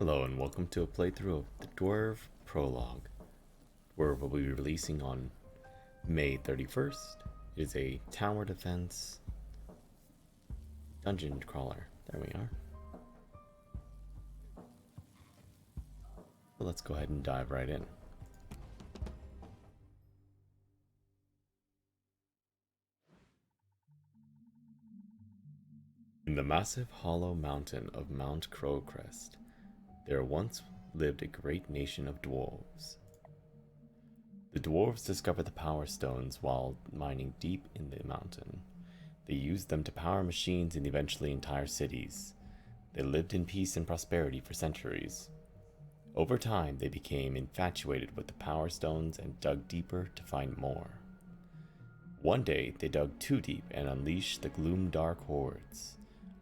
Hello and welcome to a playthrough of the Dwerve Prologue. Dwerve will be releasing on May 31st. It is a tower defense dungeon crawler. There we are. So let's go ahead and dive right in. In the massive hollow mountain of Mount Crowcrest, there once lived a great nation of dwarves. The dwarves discovered the power stones while mining deep in the mountain. They used them to power machines and eventually entire cities. They lived in peace and prosperity for centuries. Over time, they became infatuated with the power stones and dug deeper to find more. One day, they dug too deep and unleashed the gloom-dark hordes,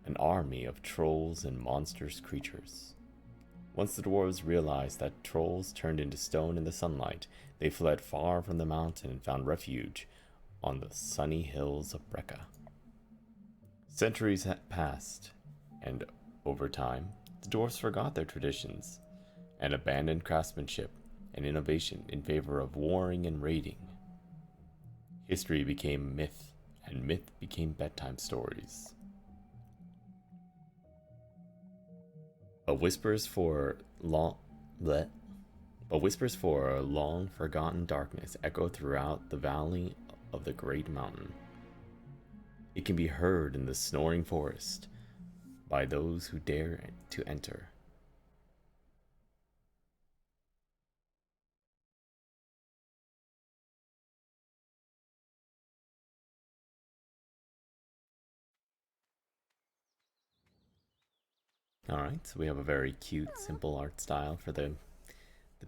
an army of trolls and monstrous creatures. Once the dwarves realized that trolls turned into stone in the sunlight, they fled far from the mountain and found refuge on the sunny hills of Brekka. Centuries had passed, and over time, the dwarves forgot their traditions and abandoned craftsmanship and innovation in favor of warring and raiding. History became myth, and myth became bedtime stories. But whispers for long forgotten darkness echo throughout the valley of the great mountain. It can be heard in the snoring forest by those who dare to enter. Alright, so we have a very cute, simple art style for the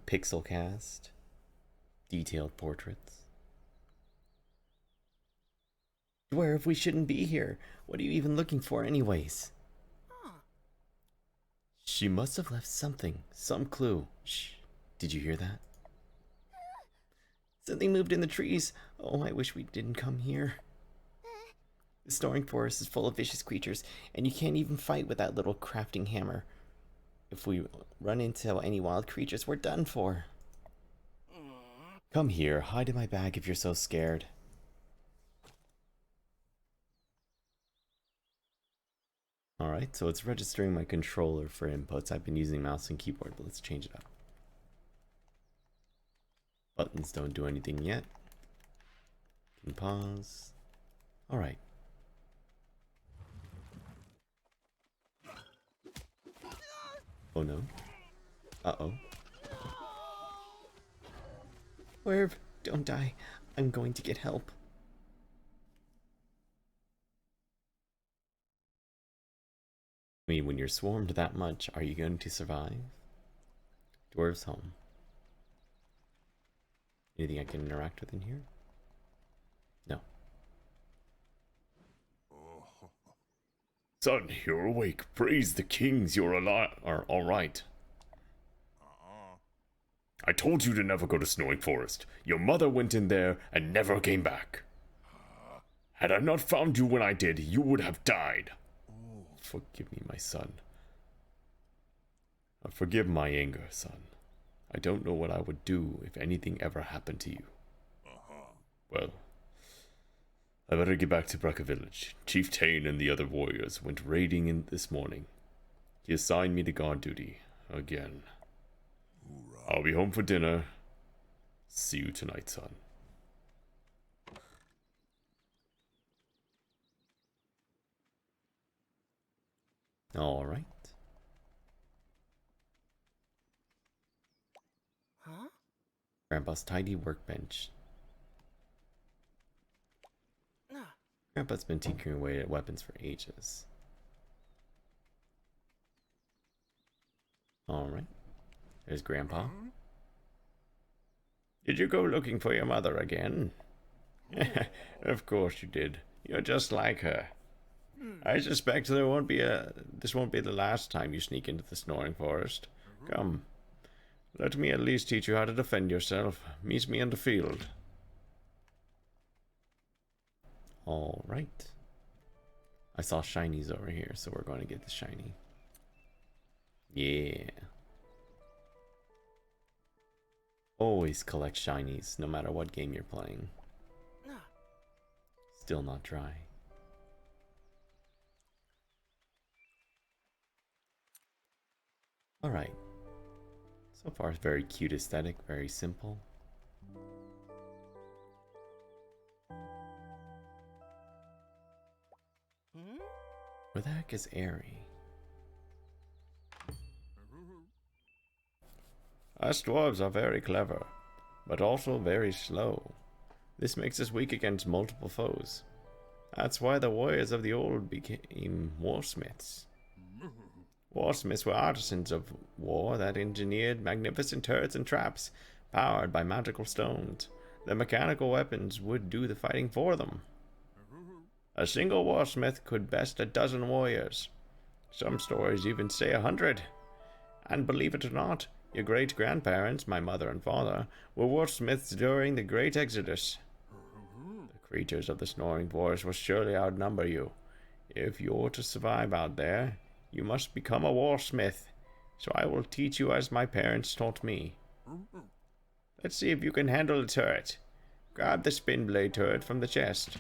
pixel cast. Detailed portraits. Dwerve, we shouldn't be here. What are you even looking for anyways? She must have left something, some clue. Shh. Did you hear that? Something moved in the trees. Oh, I wish we didn't come here. The snoring forest is full of vicious creatures, and you can't even fight with that little crafting hammer. If we run into any wild creatures, we're done for. Come here, hide in my bag if you're so scared. Alright, so it's registering my controller for inputs. I've been using mouse and keyboard, but let's change it up. Buttons don't do anything yet. Can pause. Alright. Oh no. Uh-oh. Dwerve, don't die. I'm going to get help. I mean, when you're swarmed that much, are you going to survive? Dwarves home. Anything I can interact with in here? No. Son, you're awake. Praise the kings, you're alive. Are all right. I told you to never go to Snoring Forest. Your mother went in there and never came back. Had I not found you when I did, you would have died. Forgive me, my son. Forgive my anger, son. I don't know what I would do if anything ever happened to you. Well, I better get back to Brekka Village. Chief Tane and the other warriors went raiding in this morning. He assigned me to guard duty again. I'll be home for dinner. See you tonight, son. All right. Huh? Grandpa's tidy workbench. Grandpa's been tinkering away at weapons for ages. Alright. There's Grandpa. Did you go looking for your mother again? Of course you did. You're just like her. I suspect this won't be the last time you sneak into the Snoring Forest. Come. Let me at least teach you how to defend yourself. Meet me in the field. Alright. I saw shinies over here, so we're going to get the shiny. Yeah. Always collect shinies, no matter what game you're playing. Still not dry. Alright. So far, very cute aesthetic, very simple. Where the heck is Airy? Us dwarves are very clever, but also very slow. This makes us weak against multiple foes. That's why the warriors of the old became warsmiths. Warsmiths were artisans of war that engineered magnificent turrets and traps, powered by magical stones. The mechanical weapons would do the fighting for them. A single warsmith could best a dozen warriors. Some stories even say 100. And believe it or not, your great-grandparents, my mother and father, were warsmiths during the Great Exodus. The creatures of the snoring forest will surely outnumber you. If you're to survive out there, you must become a warsmith. So I will teach you as my parents taught me. Let's see if you can handle a turret. Grab the spin blade turret from the chest.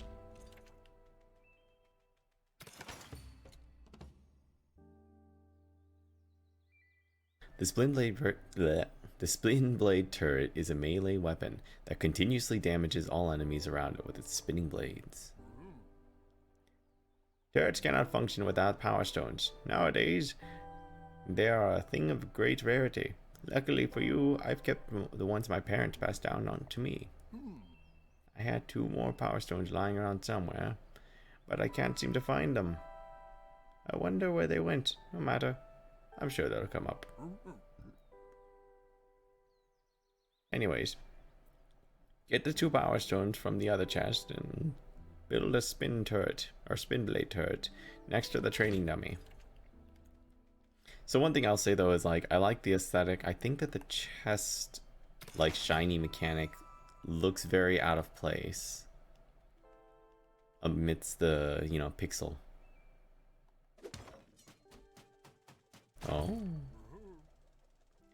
The spin blade turret is a melee weapon that continuously damages all enemies around it with its spinning blades. Turrets cannot function without power stones. Nowadays, they are a thing of great rarity. Luckily for you, I've kept the ones my parents passed down on to me. I had 2 more power stones lying around somewhere, but I can't seem to find them. I wonder where they went. No matter. I'm sure they'll come up. Anyways, get the 2 power stones from the other chest and build a spin turret, or spin blade turret, next to the training dummy. So one thing I'll say though is, like, I like the aesthetic. I think that the chest, like, shiny mechanic looks very out of place amidst the, you know, pixel. Oh.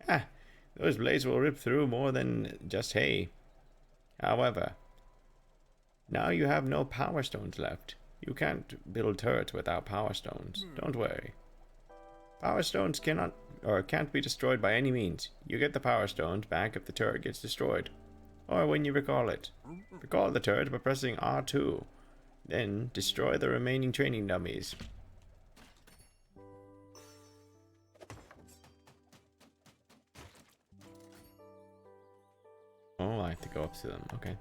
Ah, those blades will rip through more than just hay. However, now you have no power stones left. You can't build turrets without power stones. Don't worry. Power stones can't be destroyed by any means. You get the power stones back if the turret gets destroyed, or when you recall it. Recall the turret by pressing R2. Then destroy the remaining training dummies. Oh, I have to go up to them. Okay.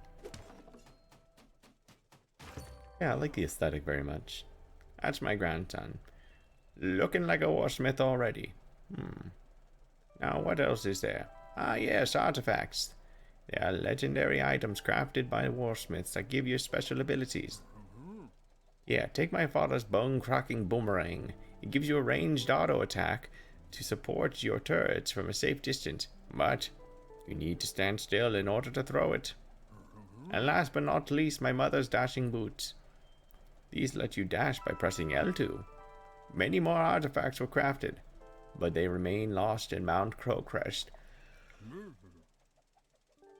Yeah, I like the aesthetic very much. That's my grandson. Looking like a warsmith already. Now, what else is there? Ah, yes, artifacts. They are legendary items crafted by warsmiths that give you special abilities. Yeah, take my father's bone-cracking boomerang. It gives you a ranged auto attack to support your turrets from a safe distance, but you need to stand still in order to throw it. And last but not least, my mother's dashing boots. These let you dash by pressing L2. Many more artifacts were crafted, but they remain lost in Mount Crowcrest.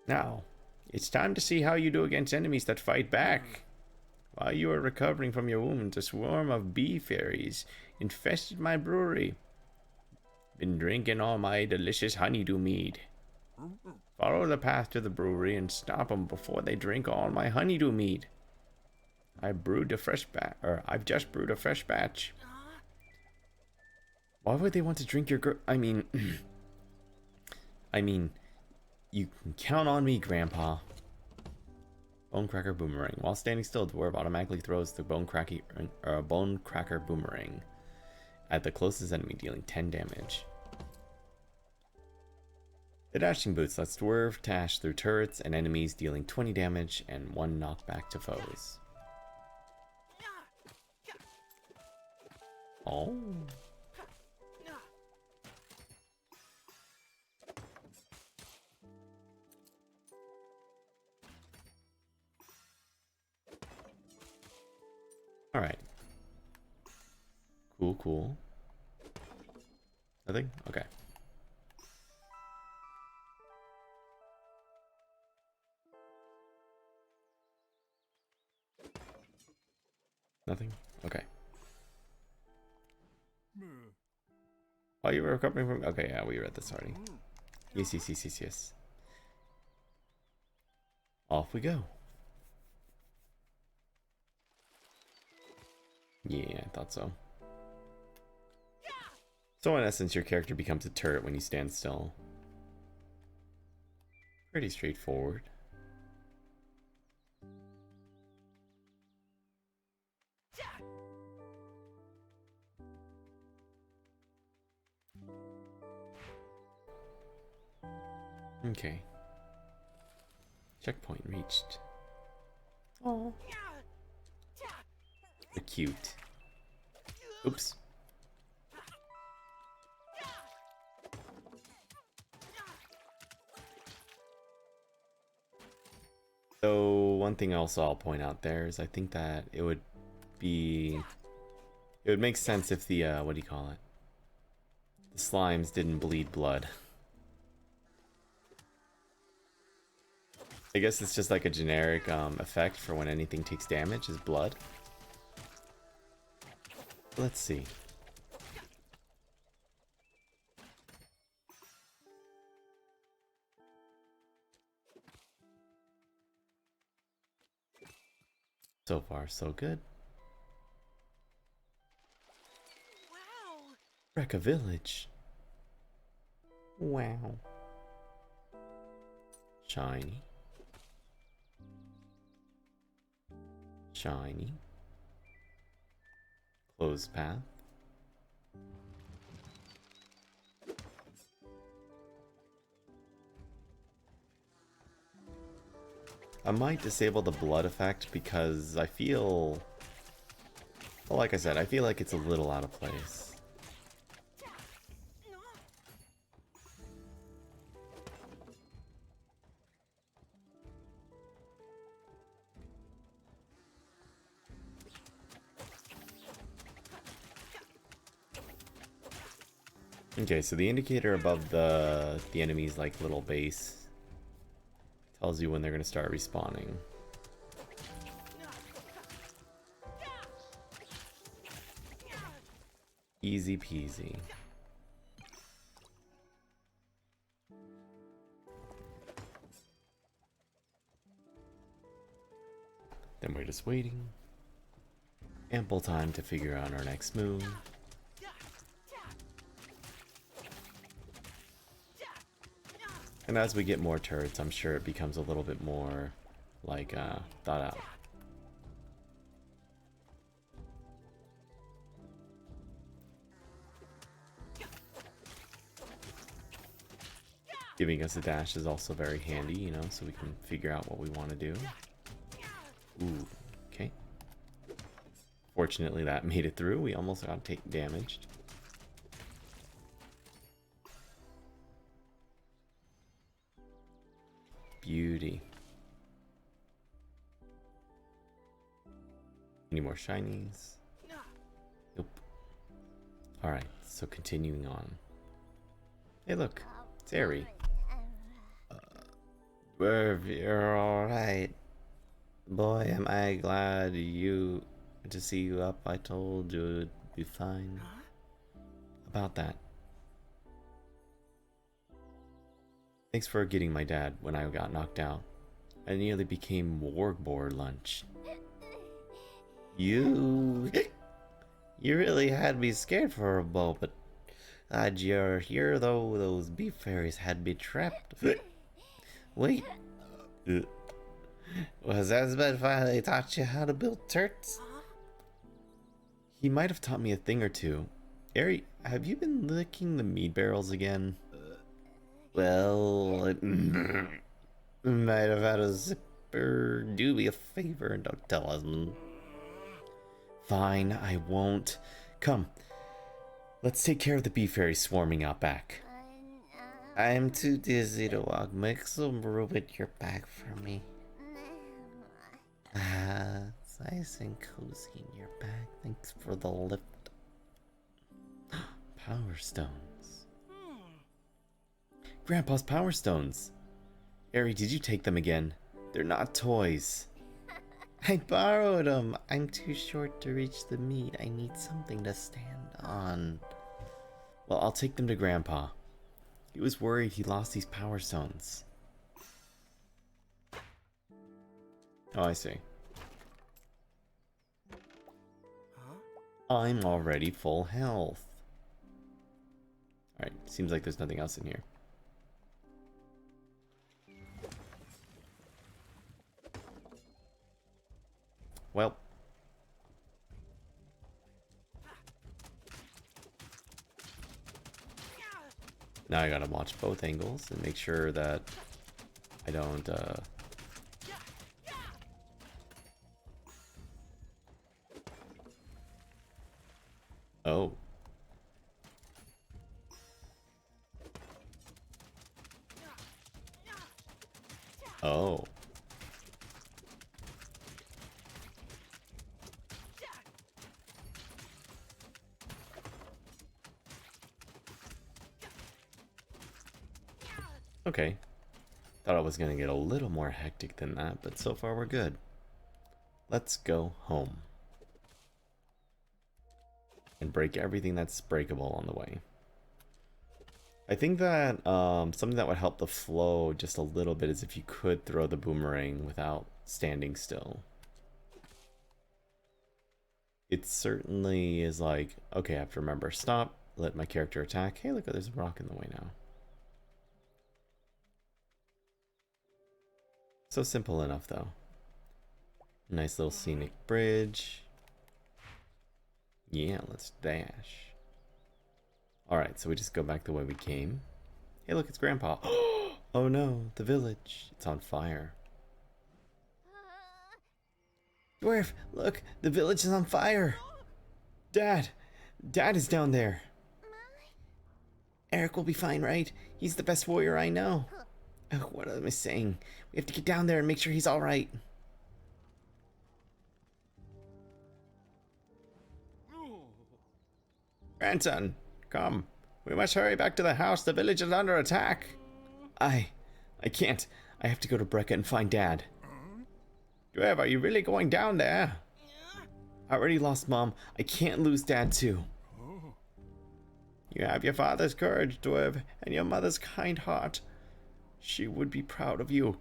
Now, it's time to see how you do against enemies that fight back. While you were recovering from your wounds, a swarm of bee fairies infested my brewery. Been drinking all my delicious honeydew mead. Follow the path to the brewery and stop them before they drink all my honeydew mead. I've just brewed a fresh batch. Why would they want to drink your I mean, you can count on me, Grandpa. Bonecracker Boomerang. While standing still, Dwerve automatically throws the Bonecracker Boomerang at the closest enemy, dealing 10 damage. The Dashing Boots lets Dwerve dash through turrets and enemies, dealing 20 damage and 1 knockback to foes. Oh. Alright. Cool. Nothing? Okay. Nothing? Okay. Oh, you were recovering from... Okay, yeah, we read this already. Yes, yes, yes, yes, yes. Off we go. Yeah, I thought so. So in essence, your character becomes a turret when you stand still. Pretty straightforward. Okay. Checkpoint reached. Oh. They're cute. Oops. So one thing also I'll point out there is I think that it would make sense if the what do you call it? The slimes didn't bleed blood. I guess it's just like a generic effect for when anything takes damage is blood. Let's see. So far, so good. Wow. Wreck a village. Wow. Shiny. Shiny. Closed path. I might disable the blood effect because I feel... Well, like I said, I feel like it's a little out of place. Okay, so the indicator above the enemy's like little base tells you when they're gonna start respawning. Easy peasy. Then we're just waiting. Ample time to figure out our next move. And as we get more turrets, I'm sure it becomes a little bit more like thought out. Giving us a dash is also very handy, you know, so we can figure out what we want to do. Ooh, okay. Fortunately, that made it through. We almost got damaged. Beauty. Any more shinies? Nope. Alright, so continuing on. Hey, look. It's Airy. Dwerve, you're alright. Boy, am I glad to see you up. I told you it'd be fine. About that. Thanks for getting my dad when I got knocked out. I nearly became wargboard lunch. You really had me scared for a moment. Glad you're here though. Those beef fairies had me trapped. Wait. Was Azabeth finally taught you how to build turrets? He might have taught me a thing or two. Ari, have you been licking the mead barrels again? Well, it might have had a zipper. Do me a favor and don't tell him. Fine, I won't. Come, let's take care of the bee fairies swarming out back. I'm too dizzy to walk. Make some room at your back for me. Ah, it's nice and cozy in your back. Thanks for the lift. Power stones. Grandpa's power stones. Ari, did you take them again? They're not toys. I borrowed them. I'm too short to reach the meat. I need something to stand on. Well, I'll take them to Grandpa. He was worried he lost these power stones. Oh, I see. I'm already full health. Alright, seems like there's nothing else in here. Well. Now I gotta watch both angles and make sure that I don't, Oh. Oh. Okay. Thought I was gonna get a little more hectic than that, but so far we're good. Let's go home. And break everything that's breakable on the way. I think that something that would help the flow just a little bit is if you could throw the boomerang without standing still. It certainly is like, okay, I have to remember, stop, let my character attack. Hey, look, there's a rock in the way now. So simple enough, though. Nice little scenic bridge. Yeah, let's dash. Alright, so we just go back the way we came. Hey, look, it's Grandpa. Oh no, the village. It's on fire. Dwerve, look, the village is on fire. Dad is down there. Eric will be fine, right? He's the best warrior I know. Oh, what am I saying? We have to get down there and make sure he's alright. Grandson, come. We must hurry back to the house. The village is under attack. I can't. I have to go to Brecca and find Dad. Dwerve, are you really going down there? I already lost Mom. I can't lose Dad, too. You have your father's courage, Dwerve, and your mother's kind heart. She would be proud of you.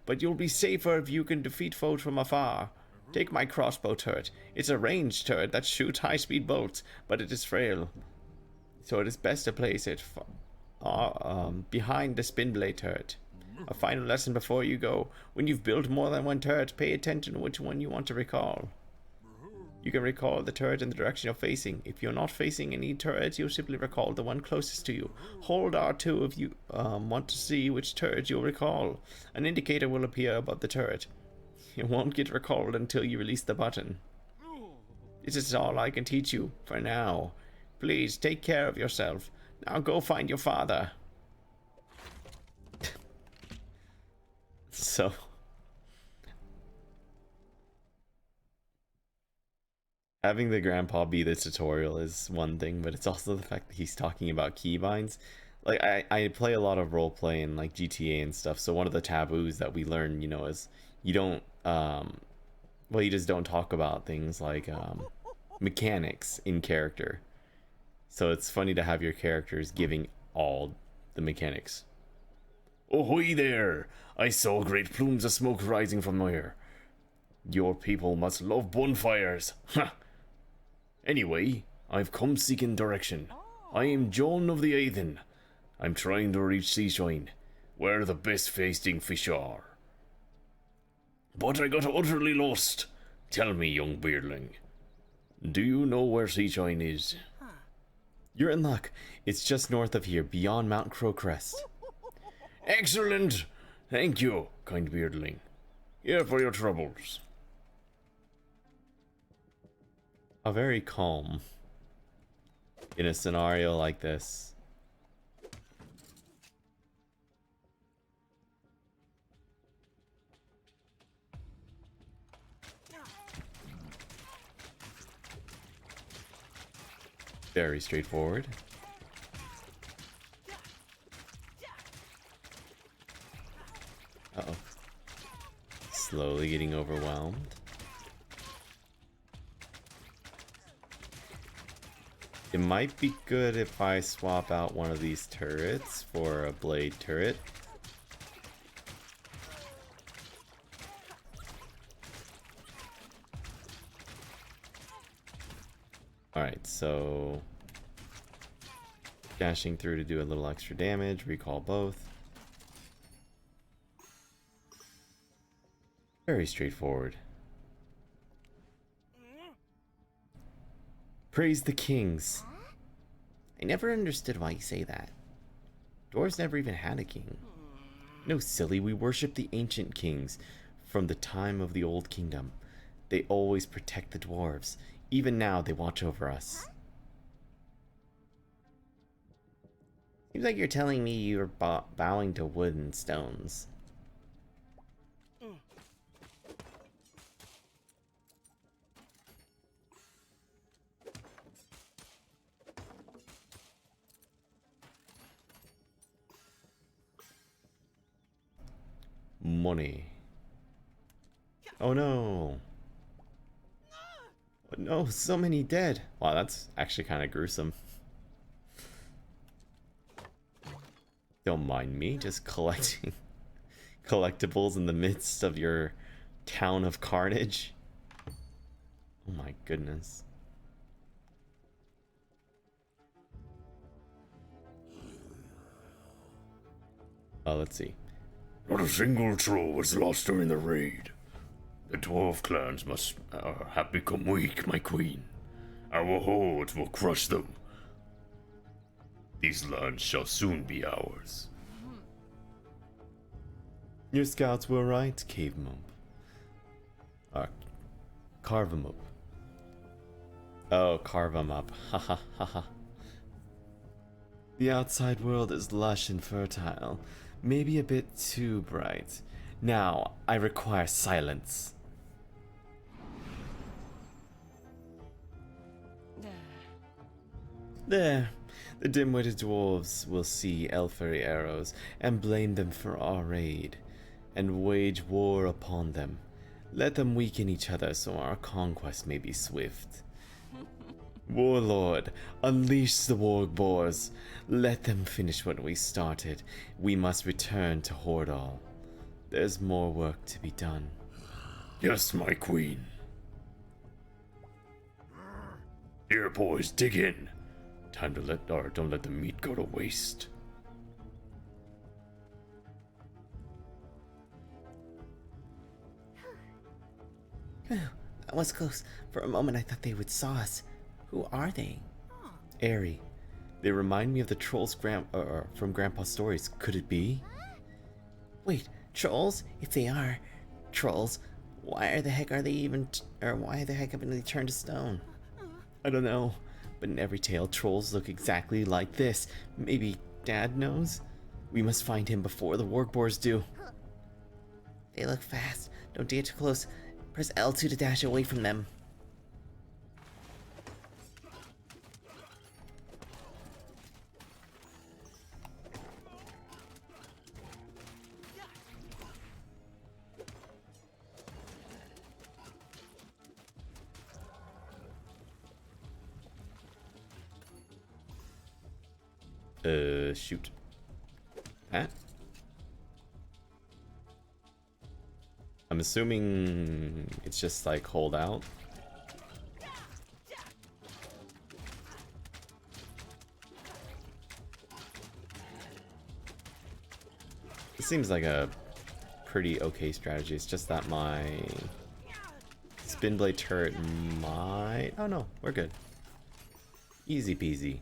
But you'll be safer if you can defeat foes from afar. Take my crossbow turret. It's a ranged turret that shoots high-speed bolts, but it is frail. So it is best to place it behind the spin blade turret. A final lesson before you go. When you've built more than one turret, pay attention to which one you want to recall. You can recall the turret in the direction you're facing. If you're not facing any turret, you'll simply recall the one closest to you. Hold R2 if you want to see which turret you'll recall. An indicator will appear above the turret. It won't get recalled until you release the button. This is all I can teach you for now. Please take care of yourself. Now go find your father. So... having the grandpa be the tutorial is one thing, but it's also the fact that he's talking about keybinds. Like, I play a lot of roleplay in, like, GTA and stuff, so one of the taboos that we learn, you know, is you don't, well, you just don't talk about things like, mechanics in character. So it's funny to have your characters giving all the mechanics. Ahoy there! I saw great plumes of smoke rising from there. Your people must love bonfires. Ha! Anyway, I've come seeking direction. I am John of the Aithen. I'm trying to reach Seashine, where the best feasting fish are. But I got utterly lost. Tell me, young beardling, do you know where Seashine is? You're in luck. It's just north of here, beyond Mount Crowcrest. Excellent! Thank you, kind beardling. Here for your troubles. How very calm in a scenario like this. Very straightforward. Uh-oh. slowly getting overwhelmed. It might be good if I swap out one of these turrets for a blade turret. Alright, so dashing through to do a little extra damage, recall both. Very straightforward. Praise the kings. I never understood why you say that. Dwarves never even had a king. No, silly, we worship the ancient kings from the time of the Old Kingdom. They always protect the dwarves. Even now, they watch over us. Seems like you're telling me you're bowing to wood and stones. Money. Oh no. Oh, no, so many dead. Wow, that's actually kind of gruesome. Don't mind me, just collecting collectibles in the midst of your town of carnage. Oh my goodness. Let's see. Not a single troll was lost during the raid. The dwarf clans must have become weak, my queen. Our hordes will crush them. These lands shall soon be ours. Your scouts were right, Cave Mump. Carve 'em up. Oh, carve 'em up. Ha ha ha ha. The outside world is lush and fertile. Maybe a bit too bright. Now, I require silence. There. The dim-witted dwarves will see elfery arrows and blame them for our raid, and wage war upon them. Let them weaken each other so our conquest may be swift. Warlord, unleash the warg boars. Let them finish what we started. We must return to Hordal. There's more work to be done. Yes, my queen. Here, boys, dig in. Time to don't let the meat go to waste. That was close. For a moment I thought they would saw us. Who are they? Airy. They remind me of the trolls from Grandpa's stories. Could it be? Wait, trolls? If they are trolls, why the heck are they even, or why the heck haven't they turned to stone? I don't know. But in every tale, trolls look exactly like this. Maybe Dad knows? We must find him before the warg boars do. They look fast. Don't get too close. Press L2 to dash away from them. Shoot. Pat? I'm assuming it's just like hold out. It seems like a pretty okay strategy. It's just that my spin blade turret might... Oh no, we're good. Easy peasy.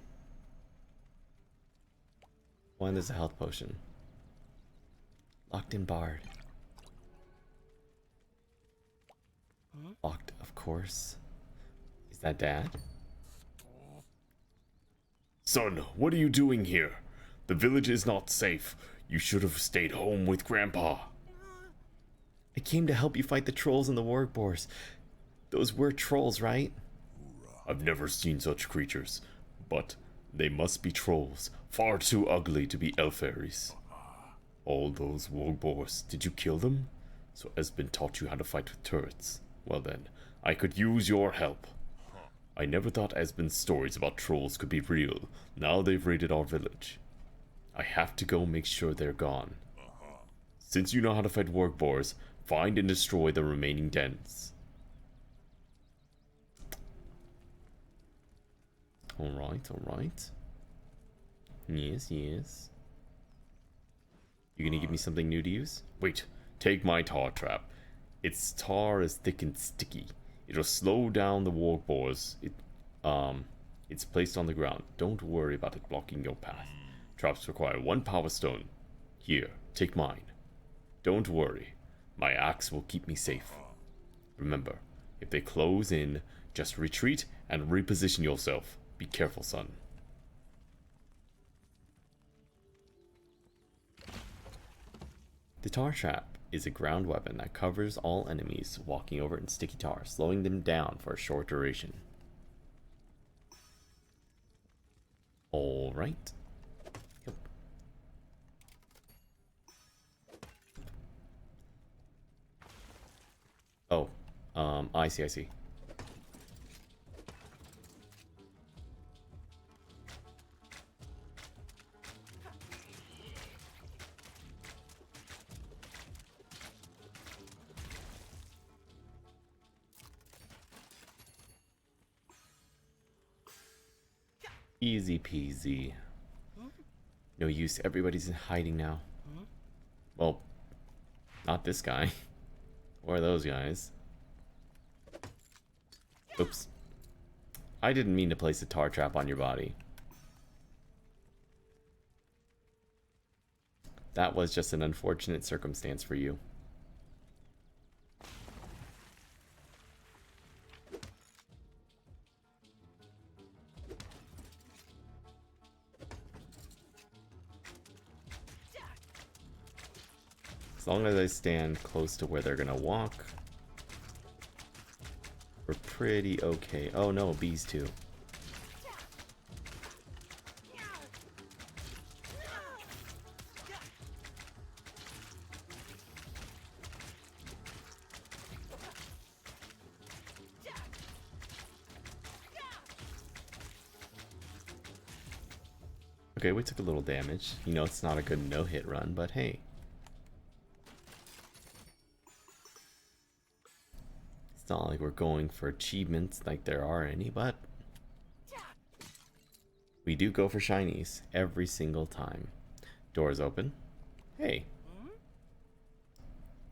One, there's a health potion. Locked in barred. Locked, of course. Is that Dad? Son, what are you doing here? The village is not safe. You should have stayed home with Grandpa. I came to help you fight the trolls and the warg boars. Those were trolls, right? I've never seen such creatures, but they must be trolls, far too ugly to be elf fairies. All those warg boars, did you kill them? So Espen taught you how to fight with turrets. Well then, I could use your help. I never thought Esben's stories about trolls could be real. Now they've raided our village. I have to go make sure they're gone. Since you know how to fight warg boars, find and destroy the remaining dens. Alright, alright. Yes, yes. You gonna give me something new to use? Wait, take my tar trap. Its tar is thick and sticky. It'll slow down the warg boars. It's placed on the ground. Don't worry about it blocking your path. Traps require 1 power stone. Here, take mine. Don't worry. My axe will keep me safe. Remember, if they close in, just retreat and reposition yourself. Be careful, son. The tar trap is a ground weapon that covers all enemies walking over it in sticky tar, slowing them down for a short duration. Alright. Yep. Oh, I see, I see. Easy peasy. No use, everybody's in hiding now. Well, not this guy. Or those guys. Oops. I didn't mean to place a tar trap on your body. That was just an unfortunate circumstance for you. As long as I stand close to where they're gonna walk, we're pretty okay. Oh no, bees too. Okay, we took a little damage. You know, it's not a good no-hit run, but hey. It's not like we're going for achievements like there are any, but we do go for shinies every single time. Doors open. Hey.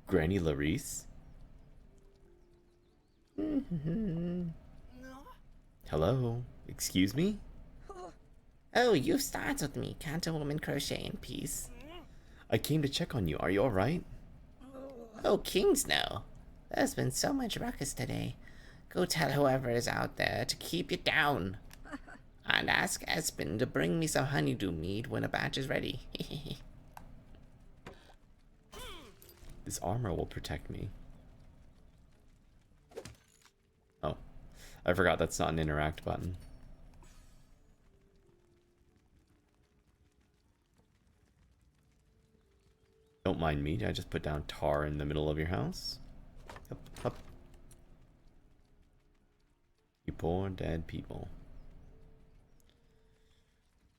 Granny Larice. Hello. Excuse me? Oh, you start with me. Can't a woman crochet in peace? I came to check on you. Are you alright? Oh, kings no. There's been so much ruckus today. Go tell whoever is out there to keep it down. And ask Espen to bring me some honeydew mead when a batch is ready. This armor will protect me. Oh. I forgot that's not an interact button. Don't mind me, I just put down tar in the middle of your house. Up, up. You poor dead people.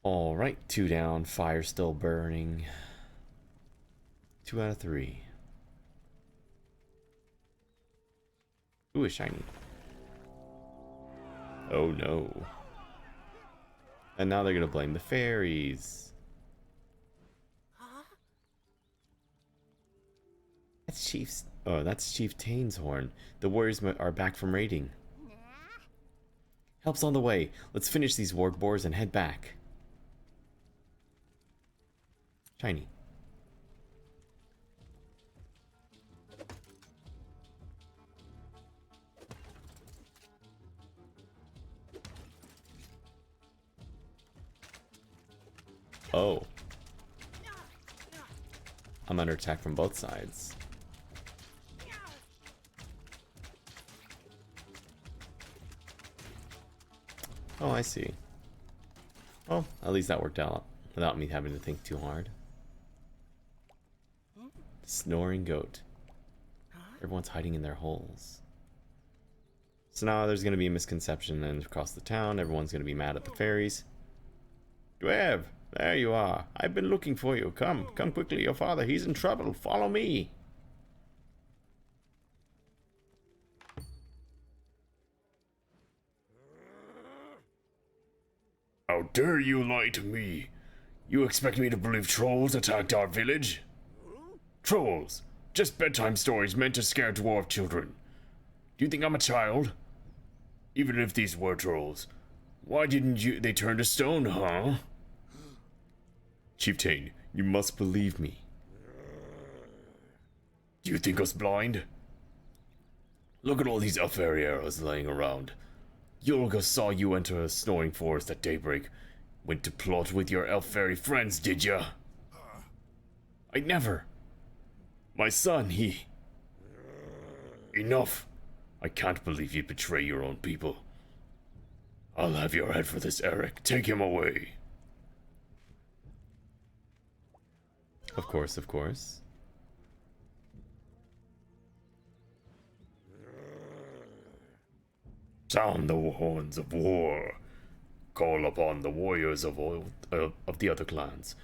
Alright, 2 down, fire still burning. 2 out of 3. Ooh, a shiny. Oh no. And now they're gonna blame the fairies. That's Chief Tane's horn. The warriors are back from raiding. Help's on the way. Let's finish these warg boars and head back. Shiny. Oh. I'm under attack from both sides. Oh, I see. Well, at least that worked out without me having to think too hard. Snoring goat. Everyone's hiding in their holes. So now there's going to be a misconception, and across the town, everyone's going to be mad at the fairies. Dwerve, there you are. I've been looking for you. Come quickly. Your father, he's in trouble. Follow me. How dare you lie to me? You expect me to believe trolls attacked our village? Trolls! Just bedtime stories meant to scare dwarf children. Do you think I'm a child? Even if these were trolls, why didn't they turn to stone, huh? Chieftain, you must believe me. Do you think us blind? Look at all these fairy arrows laying around. Yulga saw you enter a snoring forest at daybreak. Went to plot with your elf fairy friends, did ya? I never. My son, he... Enough. I can't believe you betray your own people. I'll have your head for this, Eric. Take him away. Of course, of course. Sound the horns of war. Call upon the warriors of the other clans.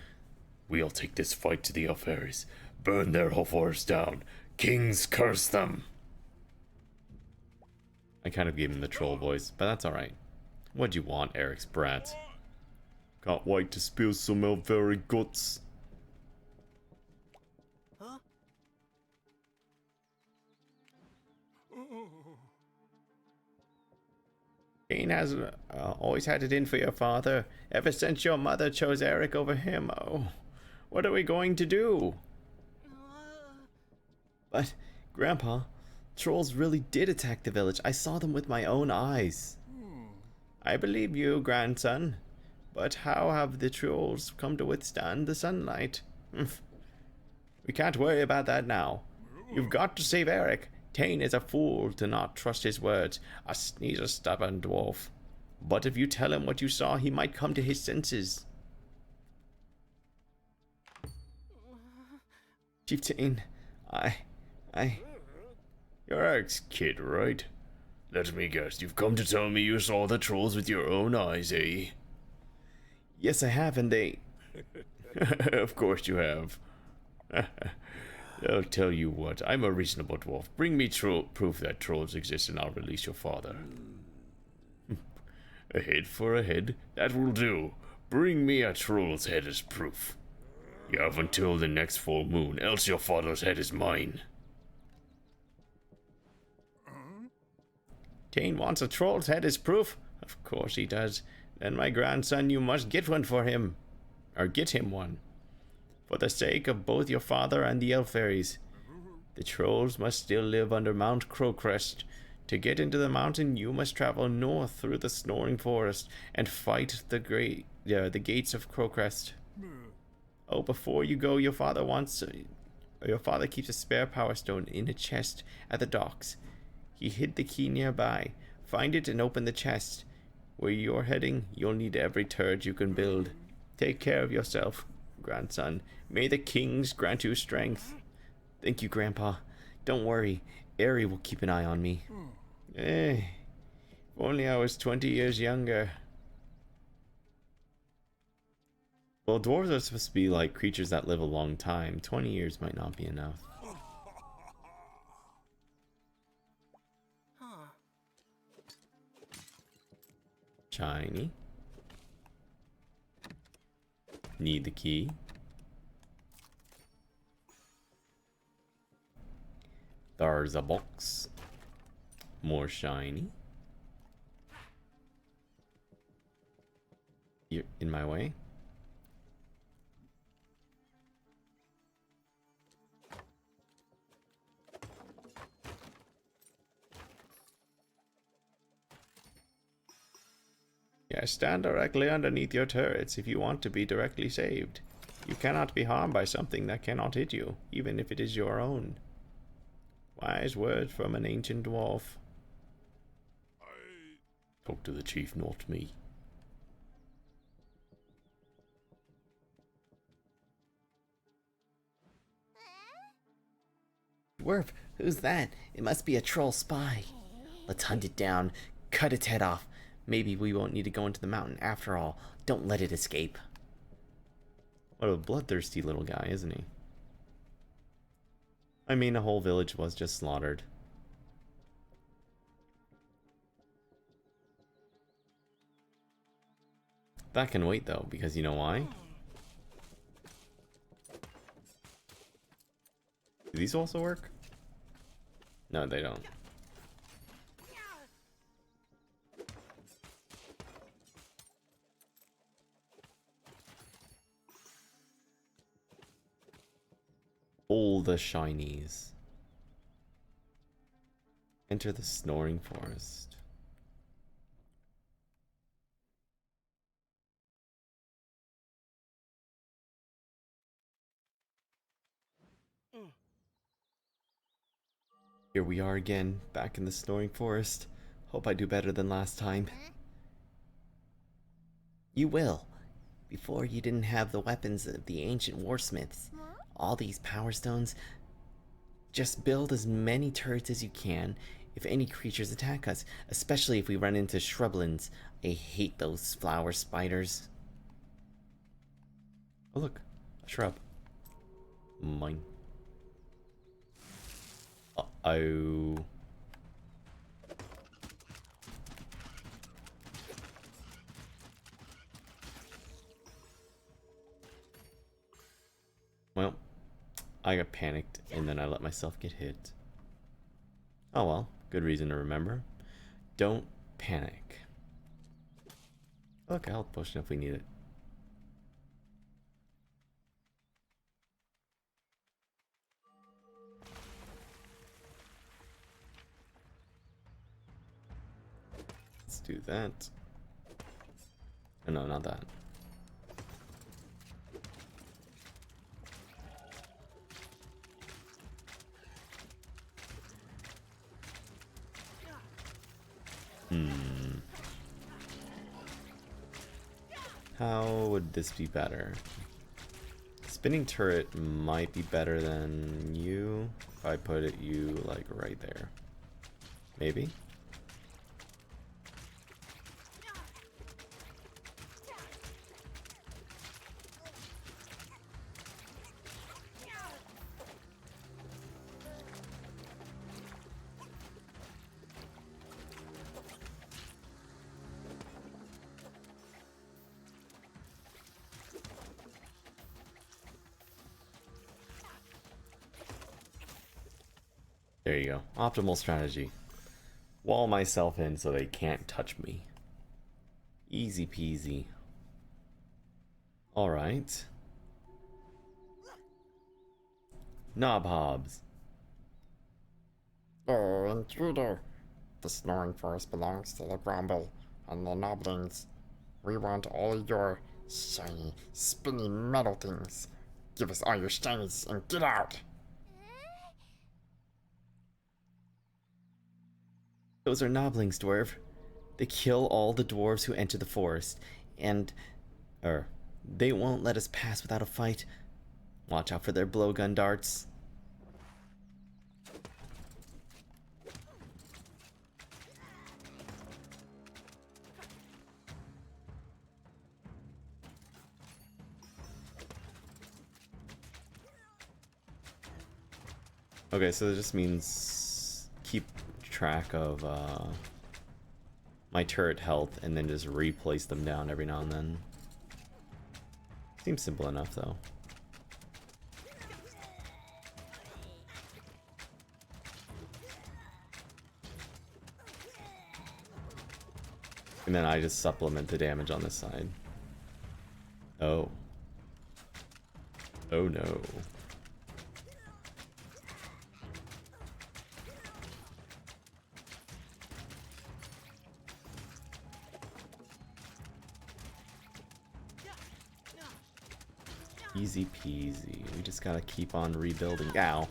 We'll take this fight to the fairies. Burn their whole forest down. Kings curse them. I kind of gave him the troll voice, but that's alright. What'd you want, Eric's brat? Can't wait to spill some elf-fairy guts. Huh? Cain has always had it in for your father, ever since your mother chose Eric over him. Oh, what are we going to do? But, Grandpa, trolls really did attack the village. I saw them with my own eyes. I believe you, grandson. But how have the trolls come to withstand the sunlight? We can't worry about that now. You've got to save Eric. Tane is a fool to not trust his words. He's a stubborn dwarf. But if you tell him what you saw, he might come to his senses. Chieftain, You're Eric's kid, right? Let me guess, you've come to tell me you saw the trolls with your own eyes, eh? Yes, I have, and they... Of course you have. I'll tell you what, I'm a reasonable dwarf. Bring me proof that trolls exist and I'll release your father. A head for a head, that will do. Bring me a troll's head as proof. You have until the next full moon, else your father's head is mine. Tane wants a troll's head as proof? Of course he does. Then, my grandson, you must get one for him. Or get him one. For the sake of both your father and the elf fairies. The trolls must still live under Mount Crowcrest. To get into the mountain, you must travel north through the snoring forest and fight the gates of Crowcrest. Oh, before you go, your father keeps a spare power stone in a chest at the docks. He hid the key nearby. Find it and open the chest. Where you're heading, you'll need every turret you can build. Take care of yourself, grandson. May the kings grant you strength. Thank you, Grandpa. Don't worry. Eri will keep an eye on me. If only I was 20 years younger. Well, dwarves are supposed to be like creatures that live a long time. 20 years might not be enough. Huh. Shiny. Need the key. There's a box. More shiny. You're in my way. Yeah, stand directly underneath your turrets if you want to be directly saved. You cannot be harmed by something that cannot hit you, even if it is your own. Wise words from an ancient dwarf. Talk to the chief, not me. Dwerve, who's that? It must be a troll spy. Let's hunt it down, cut its head off. Maybe we won't need to go into the mountain after all. Don't let it escape. What a bloodthirsty little guy, isn't he? I mean, a whole village was just slaughtered. That can wait though, because you know why? Do these also work? No, they don't. All the shinies. Enter the snoring forest. Here we are again, back in the snoring forest. Hope I do better than last time. You will. Before, you didn't have the weapons of the ancient warsmiths. All these power stones. Just build as many turrets as you can if any creatures attack us, especially if we run into shrublands. I hate those flower spiders. Oh look, a shrub. Mine. Uh-oh. Well, I got panicked and then I let myself get hit. Oh well, good reason to remember. Don't panic. Look, a health potion if we need it. Let's do that. Oh, no, not that. How would this be better? Spinning turret might be better than you if I put it you like right there. Maybe? There you go. Optimal strategy. Wall myself in so they can't touch me. Easy peasy. Alright. Knob Hobbs. Oh, intruder. The snoring forest belongs to the Grumble and the Noblings. We want all your shiny, spinny metal things. Give us all your shinies and get out. Those are noblings, Dwerve. They kill all the dwarves who enter the forest, and they won't let us pass without a fight. Watch out for their blowgun darts. Okay, so it just means keep track of my turret health and then just replace them down every now and then. Seems simple enough though. And then I just supplement the damage on this side. Oh. Oh no. Easy peasy. We just gotta keep on rebuilding. Ow.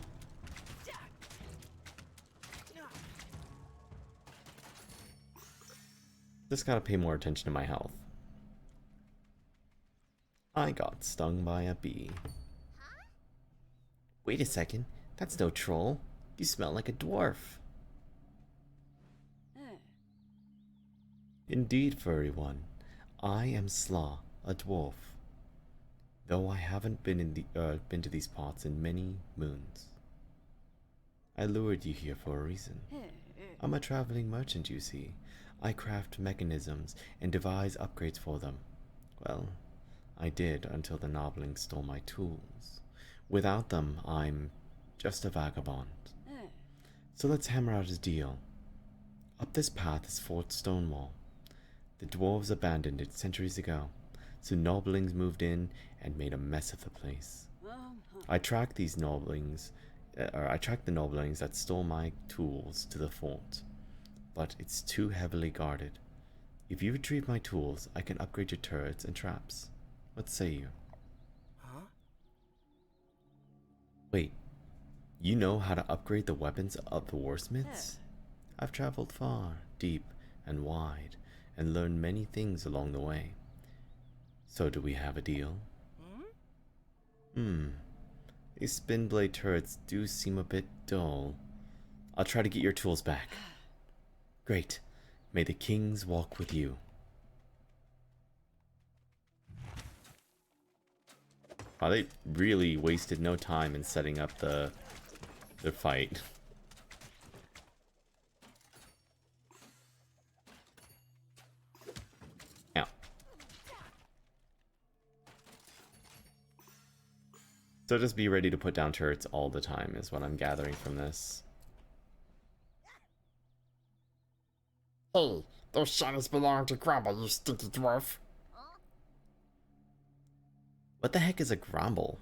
Just gotta pay more attention to my health. I got stung by a bee. Wait a second. That's no troll. You smell like a dwarf. Indeed, furry one. I am Slaw, a dwarf. Though I haven't been to these parts in many moons. I lured you here for a reason. I'm a traveling merchant, you see. I craft mechanisms and devise upgrades for them. Well, I did until the Noblings stole my tools. Without them, I'm just a vagabond. So let's hammer out a deal. Up this path is Fort Stonewall. The dwarves abandoned it centuries ago, so Noblings moved in and made a mess of the place. I tracked the Noblings that stole my tools to the fort, but it's too heavily guarded. If you retrieve my tools, I can upgrade your turrets and traps. What say you? Huh? Wait, you know how to upgrade the weapons of the warsmiths? I've traveled far, deep, and wide, and learned many things along the way. So do we have a deal? These spin blade turrets do seem a bit dull. I'll try to get your tools back. Great. May the kings walk with you. Oh, they really wasted no time in setting up the fight. Now. So just be ready to put down turrets all the time is what I'm gathering from this. Hey, those shinies belong to Grumble, you stinky dwarf. What the heck is a grumble?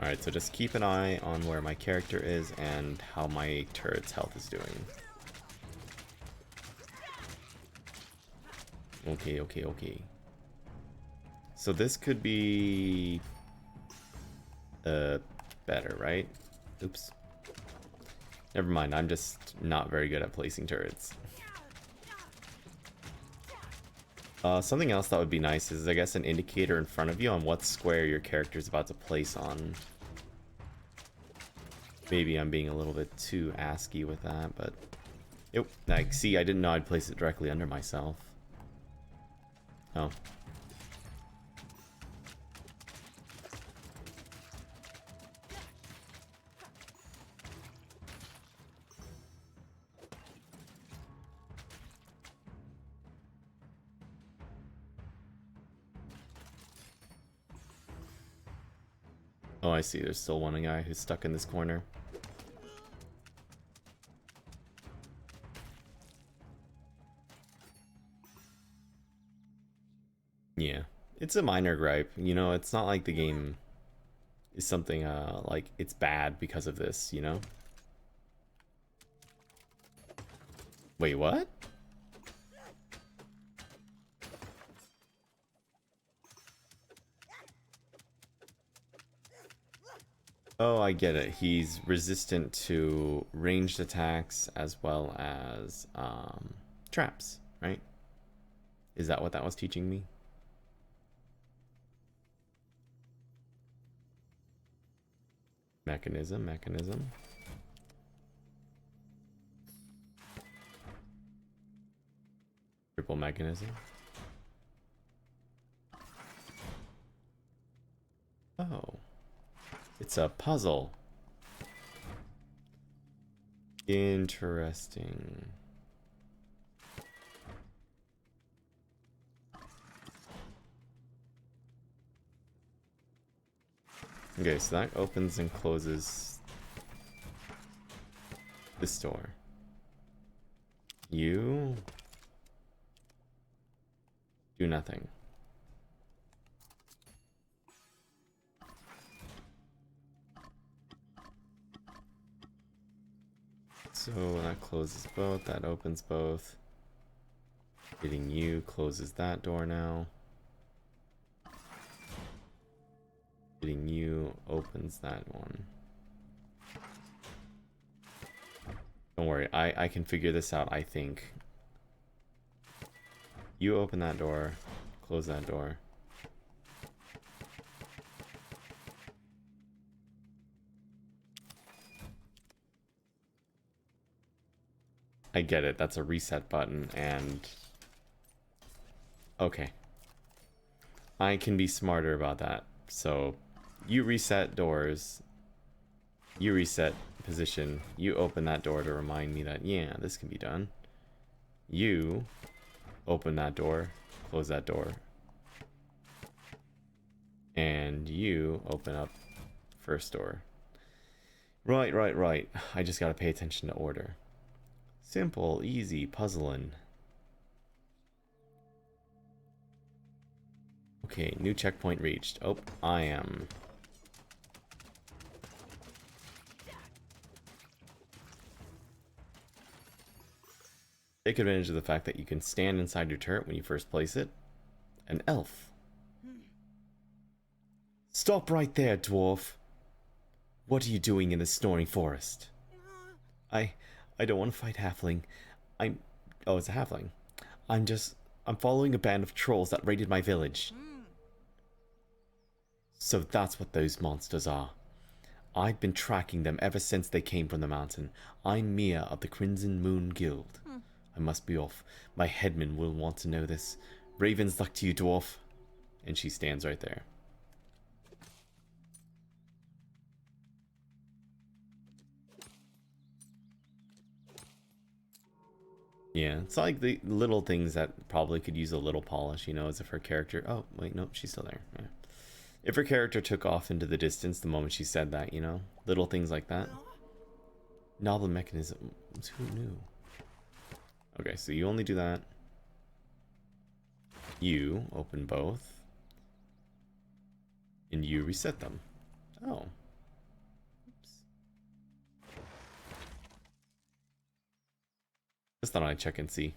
Alright, so just keep an eye on where my character is and how my turret's health is doing. Okay. So this could be better, right? Oops. Never mind, I'm just not very good at placing turrets. Something else that would be nice is, I guess, an indicator in front of you on what square your character is about to place on. Maybe I'm being a little bit too ASCII with that, but... Yep, like, see, I didn't know I'd place it directly under myself. Oh. Oh, I see. There's still one guy who's stuck in this corner. Yeah. It's a minor gripe. You know, it's not like the game is something, like, it's bad because of this, you know? Wait, what? Oh, I get it. He's resistant to ranged attacks as well as traps, right? Is that what that was teaching me? Mechanism. Triple mechanism. Oh. It's a puzzle. Interesting. Okay, so that opens and closes this door. You do nothing. So that closes both, that opens both. Hitting you closes that door now. Hitting you opens that one. Don't worry, I can figure this out, I think. You open that door, close that door. I get it, that's a reset button, and... Okay. I can be smarter about that. So, you reset doors, you reset position, you open that door to remind me that, yeah, this can be done. You open that door, close that door. And you open up first door. Right. I just gotta pay attention to order. Simple, easy, puzzling. Okay, new checkpoint reached. Oh, I am. Take advantage of the fact that you can stand inside your turret when you first place it. An elf. Stop right there, dwarf. What are you doing in the snoring forest? I don't want to fight halfling. Oh, it's a halfling. I'm following a band of trolls that raided my village. So that's what those monsters are. I've been tracking them ever since they came from the mountain. I'm Mia of the Crimson Moon Guild. I must be off. My headman will want to know this. Raven's luck to you, dwarf. And she stands right there. Yeah, it's like the little things that probably could use a little polish, you know, as if her character... Oh, wait, nope, she's still there. Yeah. If her character took off into the distance the moment she said that, you know? Little things like that. Novel mechanisms, who knew? Okay, so you only do that. You open both. And you reset them. Oh. Oops. Just thought I'd check and see.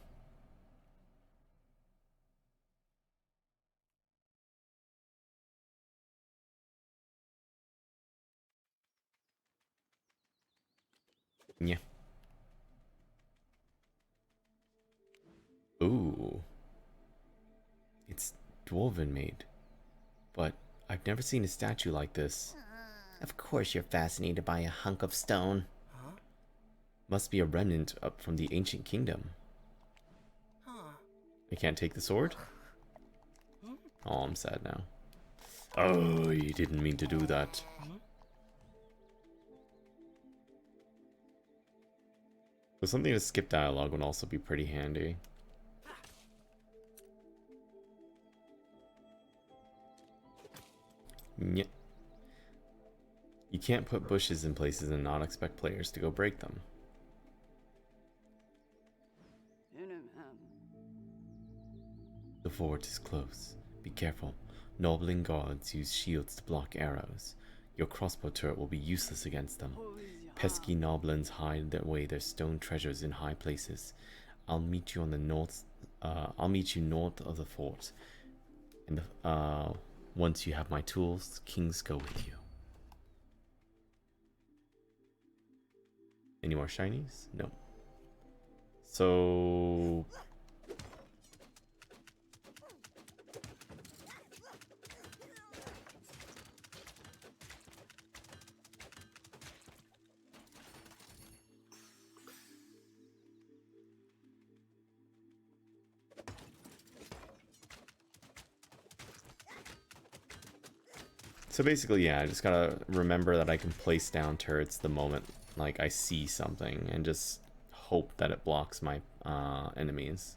Yeah. Ooh. It's dwarven made. But I've never seen a statue like this. Of course you're fascinated by a hunk of stone. Must be a remnant up from the ancient kingdom. I can't take the sword? Oh, I'm sad now. Oh, you didn't mean to do that. So something to skip dialogue would also be pretty handy. Yeah. You can't put bushes in places and not expect players to go break them. The fort is close. Be careful. Nobbling guards use shields to block arrows. Your crossbow turret will be useless against them. Pesky noblins hide their stone treasures in high places. I'll meet you north of the fort. And once you have my tools, kings go with you. Any more shinies? No. So... So basically, yeah, I just gotta remember that I can place down turrets the moment, like, I see something, and just hope that it blocks my enemies.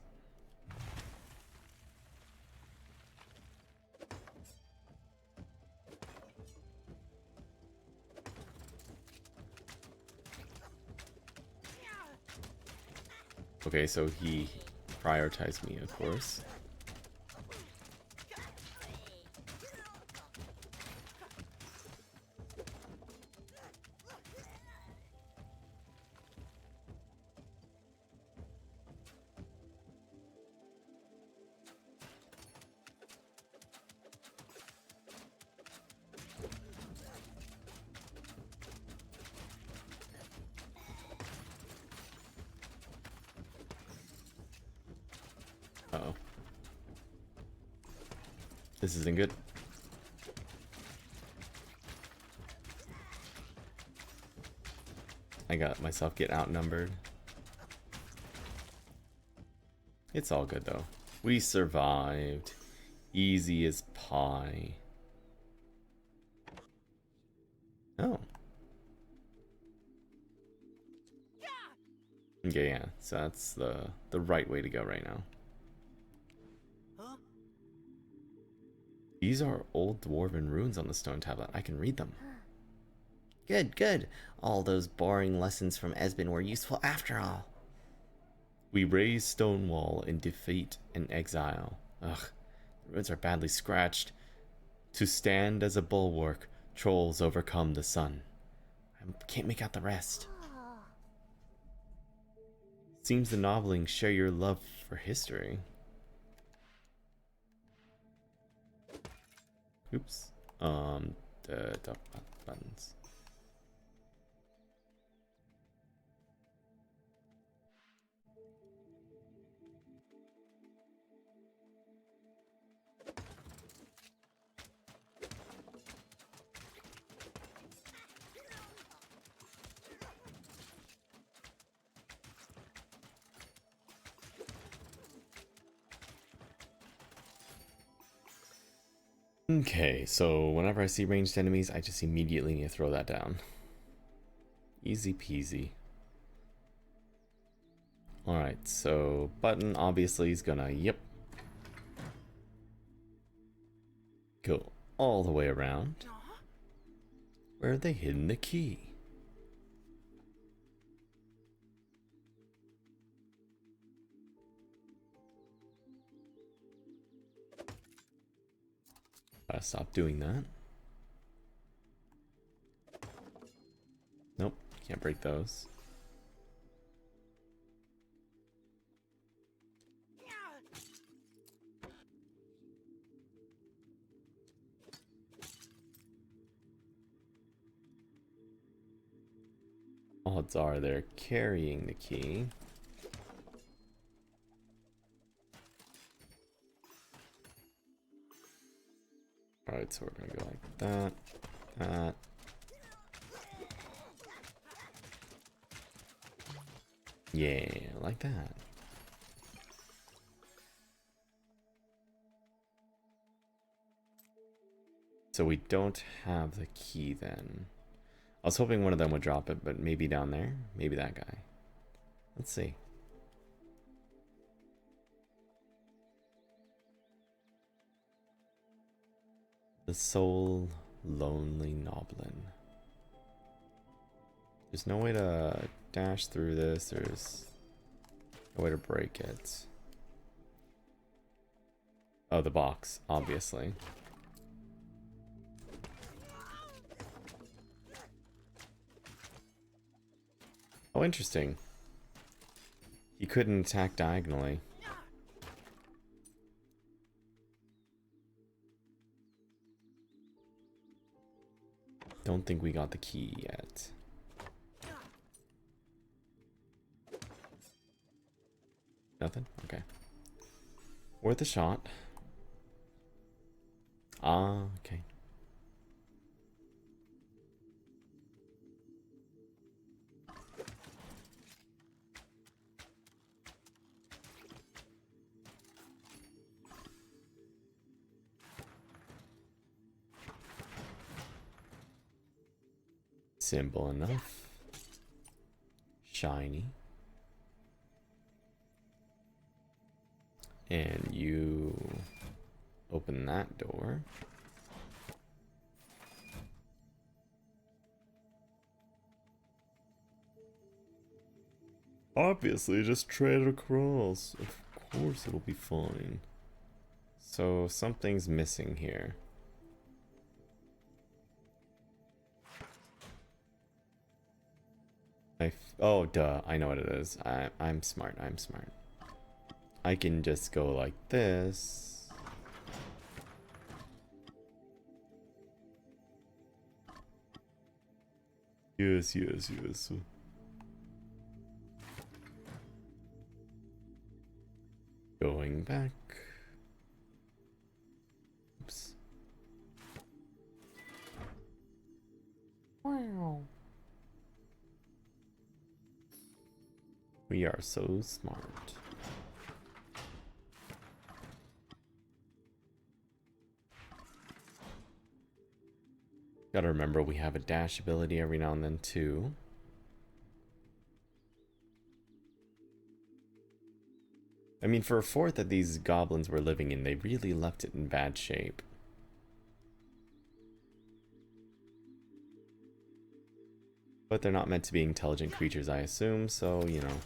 Okay, so he prioritized me, of course. This isn't good. I got myself get outnumbered. It's all good though. We survived. Easy as pie. Oh. Okay, yeah. So that's the right way to go right now. Huh? These are old dwarven runes on the stone tablet. I can read them. Good, good. All those boring lessons from Esben were useful after all. We raise Stonewall in defeat and exile. Ugh, the runes are badly scratched. To stand as a bulwark, trolls overcome the sun. I can't make out the rest. Seems the novelings share your love for history. Oops. The buttons. Okay, so whenever I see ranged enemies, I just immediately need to throw that down. Easy peasy. Alright, so button obviously is gonna, yep. Go all the way around. Where have they hidden the key? Gotta stop doing that. Nope, can't break those. Odds are they're carrying the key. Alright, so we're gonna go like that, that. Yeah, like that. So we don't have the key then. I was hoping one of them would drop it, but maybe down there? Maybe that guy. Let's see. The Soul Lonely Noblin. There's no way to dash through this. There's no way to break it. Oh, the box, obviously. Oh, interesting. He couldn't attack diagonally. Don't think we got the key yet. Nothing? Okay. Worth a shot. Ah, okay. Simple enough. Shiny. And you open that door. Obviously, just tread across. Of course it'll be fine. So something's missing here. Oh, duh. I know what it is. I'm smart. I'm smart. I can just go like this. Yes, yes, yes. Going back. Oops. We are so smart. Gotta remember we have a dash ability every now and then too. I mean, for a fort that these goblins were living in, they really left it in bad shape. But they're not meant to be intelligent creatures, I assume, so, you know.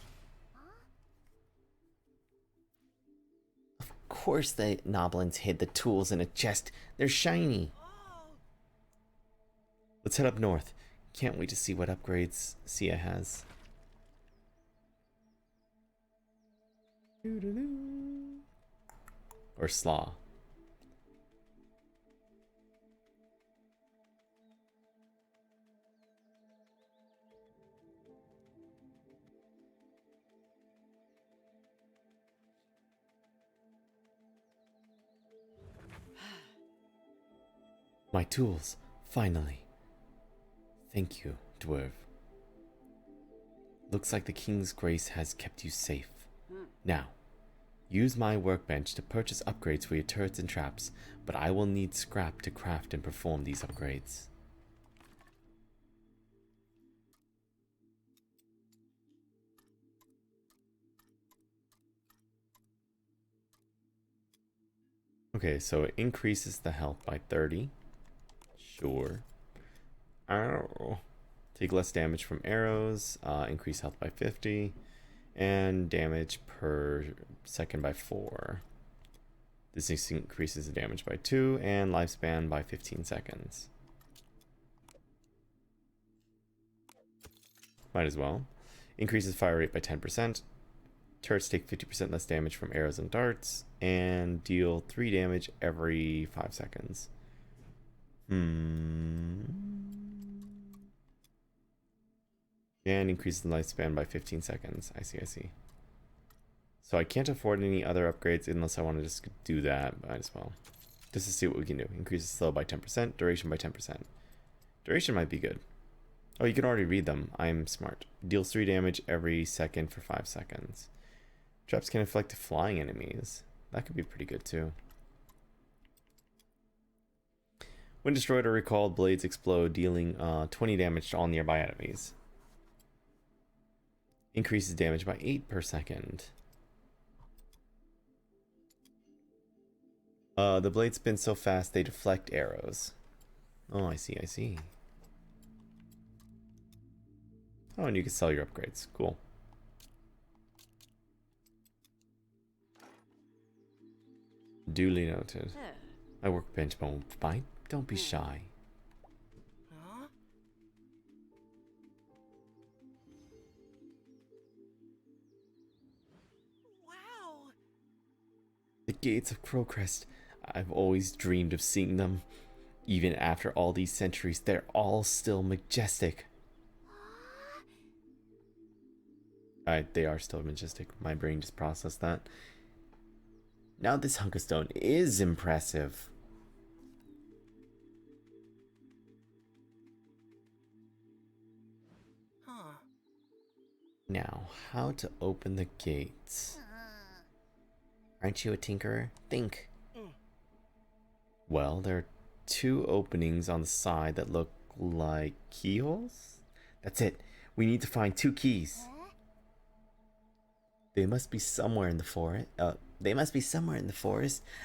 Of course the Noblins hid the tools in a chest. They're shiny. Let's head up north. Can't wait to see what upgrades Sia has. Or Slaw. My tools, finally. Thank you, Dwerve. Looks like the King's grace has kept you safe. Now, use my workbench to purchase upgrades for your turrets and traps, but I will need scrap to craft and perform these upgrades. Okay, so it increases the health by 30. Sure. Ow. Take less damage from arrows, increase health by 50, and damage per second by 4. This increases the damage by 2, and lifespan by 15 seconds. Might as well. Increases fire rate by 10%. Turrets take 50% less damage from arrows and darts, and deal 3 damage every 5 seconds. And increases the lifespan by 15 seconds. I see. So I can't afford any other upgrades unless I want to just do that. Might as well. Just to see what we can do. Increases slow by 10%, duration by 10%. Duration might be good. Oh, you can already read them. I'm smart. Deals 3 damage every second for 5 seconds. Traps can inflict flying enemies. That could be pretty good too. When destroyed or recalled, blades explode, dealing 20 damage to all nearby enemies. Increases damage by 8 per second. The blades spin so fast they deflect arrows. Oh, I see. Oh, and you can sell your upgrades. Cool. Duly noted. My workbench won't bite. Don't be shy. Huh? Wow! The gates of Crowcrest. I've always dreamed of seeing them. Even after all these centuries, they're all still majestic. They are still majestic. My brain just processed that. Now this hunk of stone is impressive. Huh. Now, how to open the gates? Aren't you a tinkerer? Think. Well, there are 2 openings on the side that look like keyholes. That's it. We need to find 2 keys. They must be somewhere in the forest.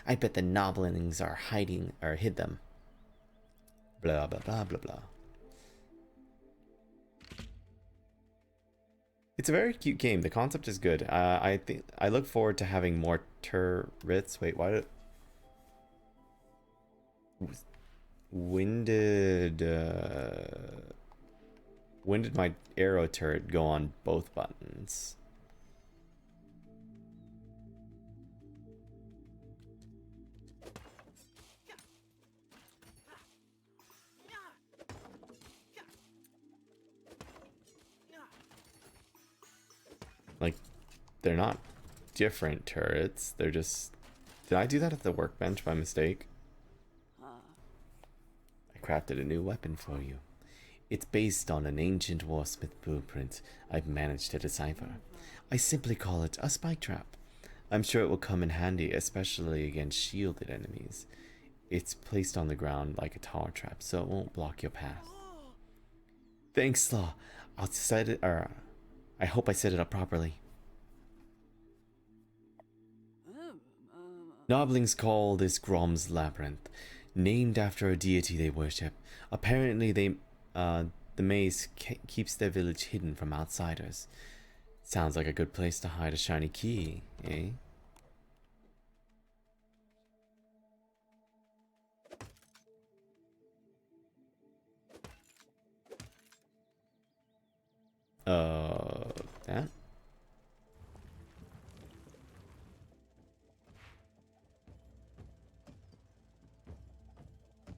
I bet the Noblins are hiding or hid them. Blah blah blah blah blah. It's a very cute game. The concept is good. I think I look forward to having more turrets. Wait, why did? When did my arrow turret go on both buttons? Like, they're not different turrets. They're just... Did I do that at the workbench by mistake? I crafted a new weapon for you. It's based on an ancient warsmith blueprint I've managed to decipher. I simply call it a spike trap. I'm sure it will come in handy, especially against shielded enemies. It's placed on the ground like a tower trap, so it won't block your path. Thanks, Slaw. I'll set it, or I hope I set it up properly. Noblings call this Grom's Labyrinth, named after a deity they worship. Apparently, the maze keeps their village hidden from outsiders. Sounds like a good place to hide a shiny key, eh? That?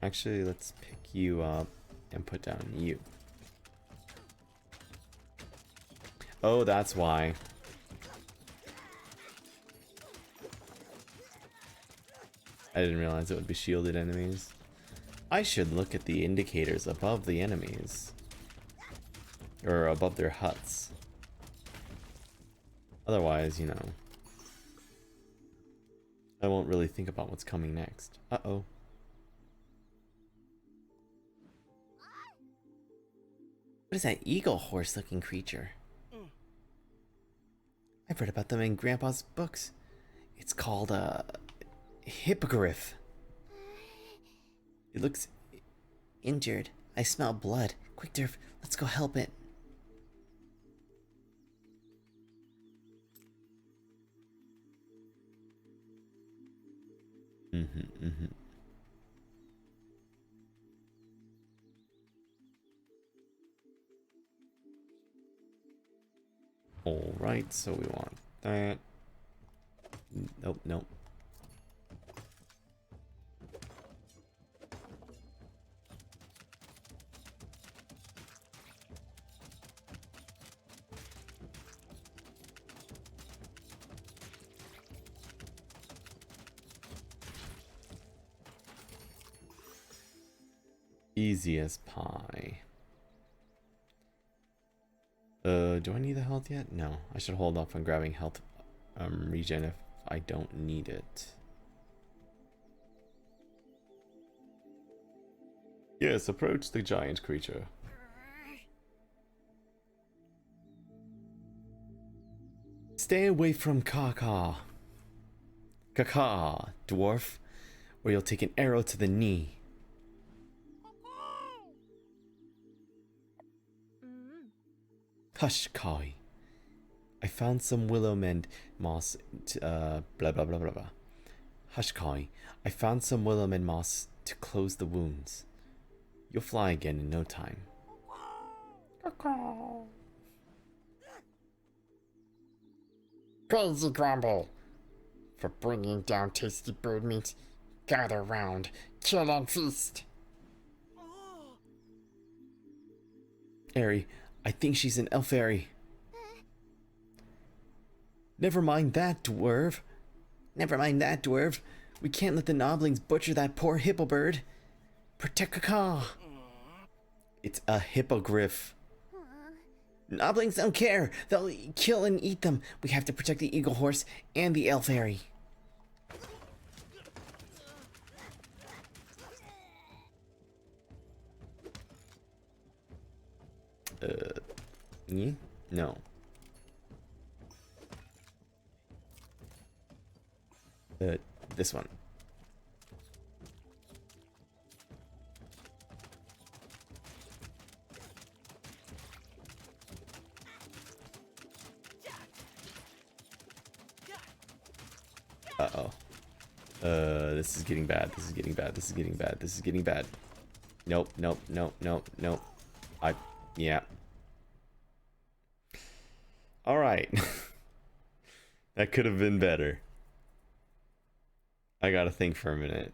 Actually, let's pick you up and put down you. Oh, that's why. I didn't realize it would be shielded enemies. I should look at the indicators above the enemies. Or above their huts. Otherwise, you know, I won't really think about what's coming next. Uh-oh. What is that eagle horse looking creature? I've read about them in Grandpa's books. It's called a hippogriff. It looks injured. I smell blood. Quick, Dwerve, let's go help it. Alright, so we want that. Nope, nope. Easy as pie. Do I need the health yet? No, I should hold off on grabbing health regen if I don't need it. Yes, approach the giant creature. Stay away from Kaka, dwarf, or you'll take an arrow to the knee. Hush, Kai. I found some willow mend moss. Blah blah blah blah blah. Hush, Kai. I found some willow mend moss to close the wounds. You'll fly again in no time. Crazy Grumble! For bringing down tasty bird meat, gather round, kill and feast! Airy, I think she's an elf fairy. Never mind that, Dwerve. Never mind that, Dwerve. We can't let the Noblings butcher that poor hippo bird. Protect Kaka. It's a hippogriff. Noblings don't care. They'll kill and eat them. We have to protect the eagle horse and the elf fairy. Yeah? No. This one. Uh-oh. This is getting bad. This is getting bad. This is getting bad. This is getting bad. Nope, nope, nope, nope, nope. Yeah. Alright. That could have been better. I gotta think for a minute.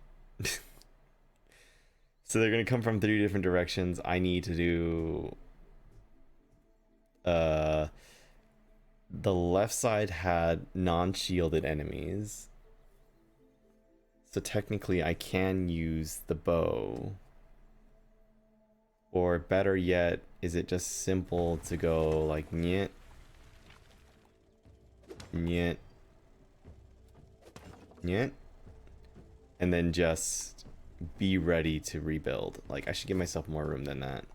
So they're gonna come from 3 different directions. I need to do... The left side had non-shielded enemies. So technically I can use the bow. Or better yet, is it just simple to go like nyet, nyet, nyet, and then just be ready to rebuild? Like, I should give myself more room than that.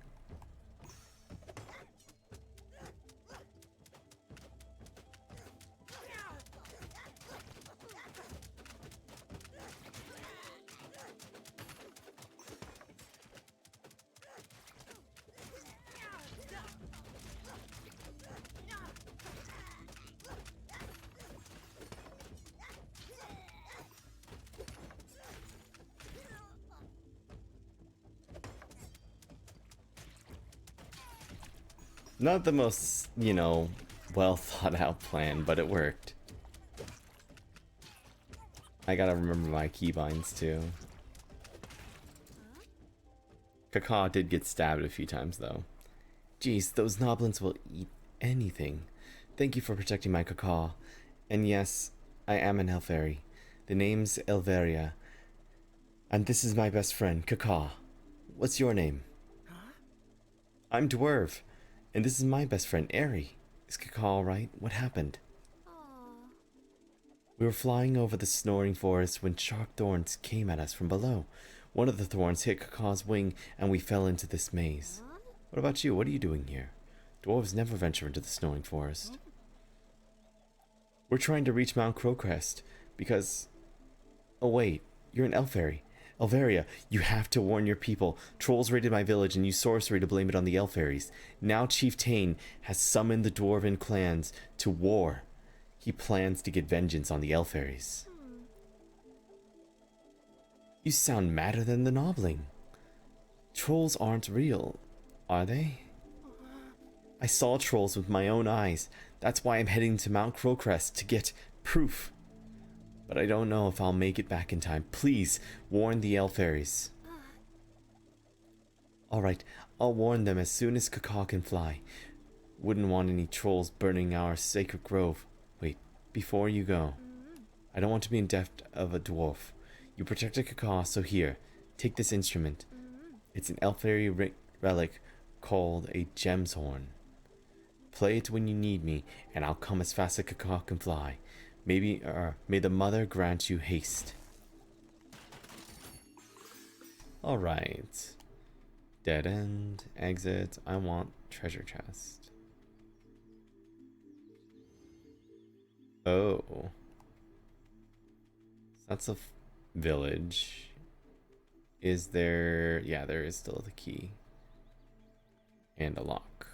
Not the most, you know, well thought out plan, but it worked. I gotta remember my keybinds too. Kaka did get stabbed a few times though. Jeez, those noblins will eat anything. Thank you for protecting my Kaka. And yes, I am an elf fairy. The name's Elveria. And this is my best friend, Kaka. What's your name? I'm Dwerve. And this is my best friend, Airy. Is Kaka alright? What happened? We were flying over the snoring forest when sharp thorns came at us from below. One of the thorns hit Kaka's wing and we fell into this maze. What about you? What are you doing here? Dwarves never venture into the snoring forest. We're trying to reach Mount Crowcrest because... Oh wait, you're an elf fairy. Elveria, you have to warn your people. Trolls raided my village and used sorcery to blame it on the elf fairies. Now Chief Tane has summoned the dwarven clans to war. He plans to get vengeance on the elf fairies. You sound madder than the nobbling. Trolls aren't real, are they? I saw trolls with my own eyes. That's why I'm heading to Mount Crowcrest to get proof. But I don't know if I'll make it back in time. Please, warn the elf fairies. Alright, I'll warn them as soon as Kaka can fly. Wouldn't want any trolls burning our sacred grove. Wait, before you go, I don't want to be in debt of a dwarf. You protected Kaka, so here, take this instrument. It's an elf fairy relic called a gem's horn. Play it when you need me, and I'll come as fast as Kaka can fly. May the mother grant you haste. Alright. Dead end, exit. I want treasure chest. Oh. That's a village. Is there... Yeah, there is still the key. And a lock.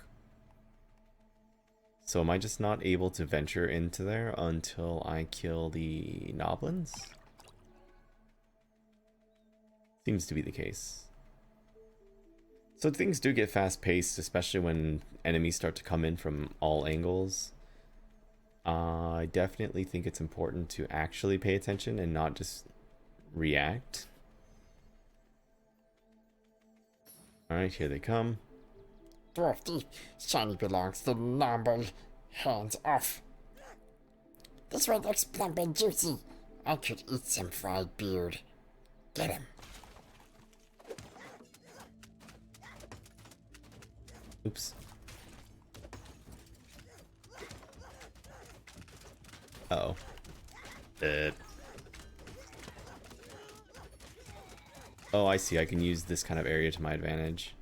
So am I just not able to venture into there until I kill the noblins? Seems to be the case. So things do get fast paced, especially when enemies start to come in from all angles. I definitely think it's important to actually pay attention and not just react. Alright, here they come. Dwarf deep, shiny belongs to noble. Hands off. This one looks plump and juicy. I could eat some fried beard. Get him. Oops. Uh-oh. Oh, I see. I can use this kind of area to my advantage.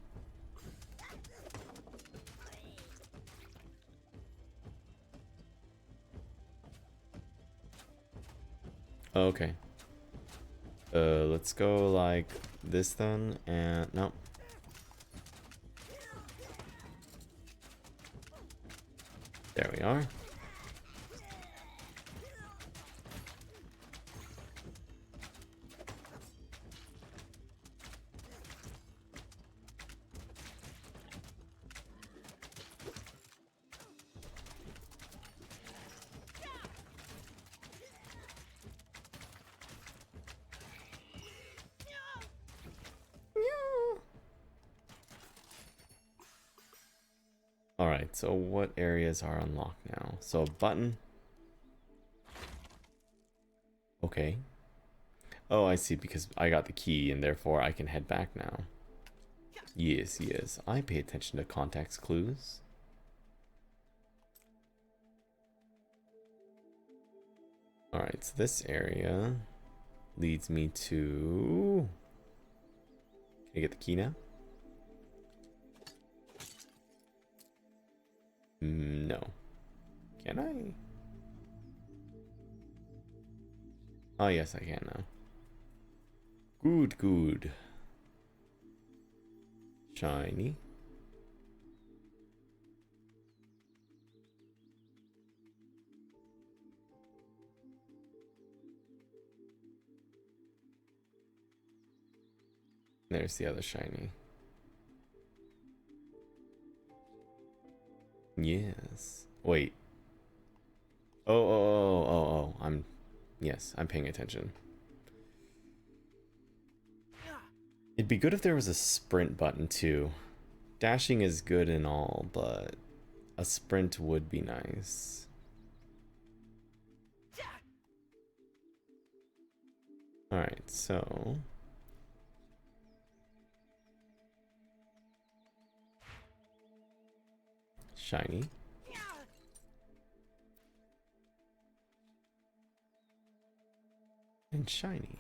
Okay. Let's go like this then, and no. There we are. Alright, so what areas are unlocked now? So button. Okay. Oh, I see, because I got the key and therefore I can head back now. Yes, yes. I pay attention to context clues. Alright, so this area leads me to... Can I get the key now? No. Can I? Oh, yes, I can now. Good, good. Shiny. There's the other shiny. Yes. Wait. Oh. Yes, I'm paying attention. It'd be good if there was a sprint button too. Dashing is good and all, but a sprint would be nice. Alright, so... Shiny. And shiny.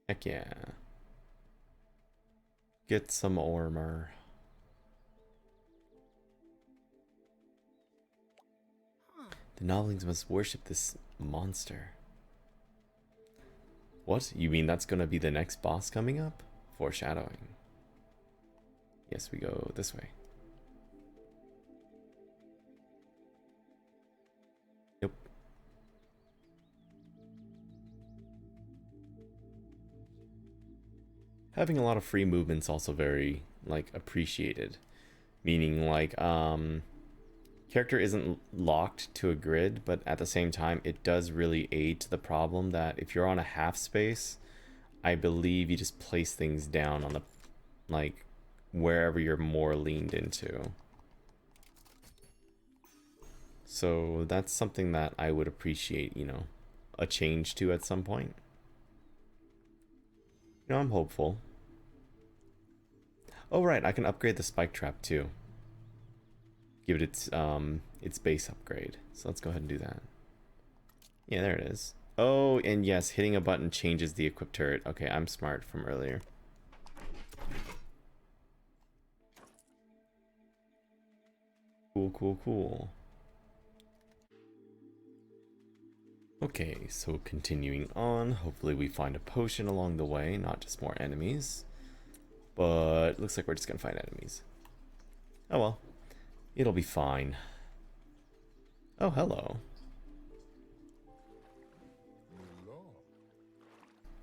Heck yeah. Get some armor. The Noblings must worship this monster. What? You mean that's gonna be the next boss coming up? Foreshadowing. Yes, we go this way. Yep. Having a lot of free movement's also very, like, appreciated. Meaning, like, character isn't locked to a grid, but at the same time, it does really aid to the problem that if you're on a half space, I believe you just place things down on the, like, wherever you're more leaned into. So that's something that I would appreciate, you know, a change to at some point. You know, I'm hopeful. Oh right, I can upgrade the spike trap too. Give it its base upgrade. So let's go ahead and do that. Yeah, there it is. Oh, and yes, hitting a button changes the equip turret. Okay, I'm smart from earlier. Cool. Okay, so continuing on, hopefully we find a potion along the way, not just more enemies. But looks like we're just gonna find enemies. Oh well, it'll be fine. Oh, hello.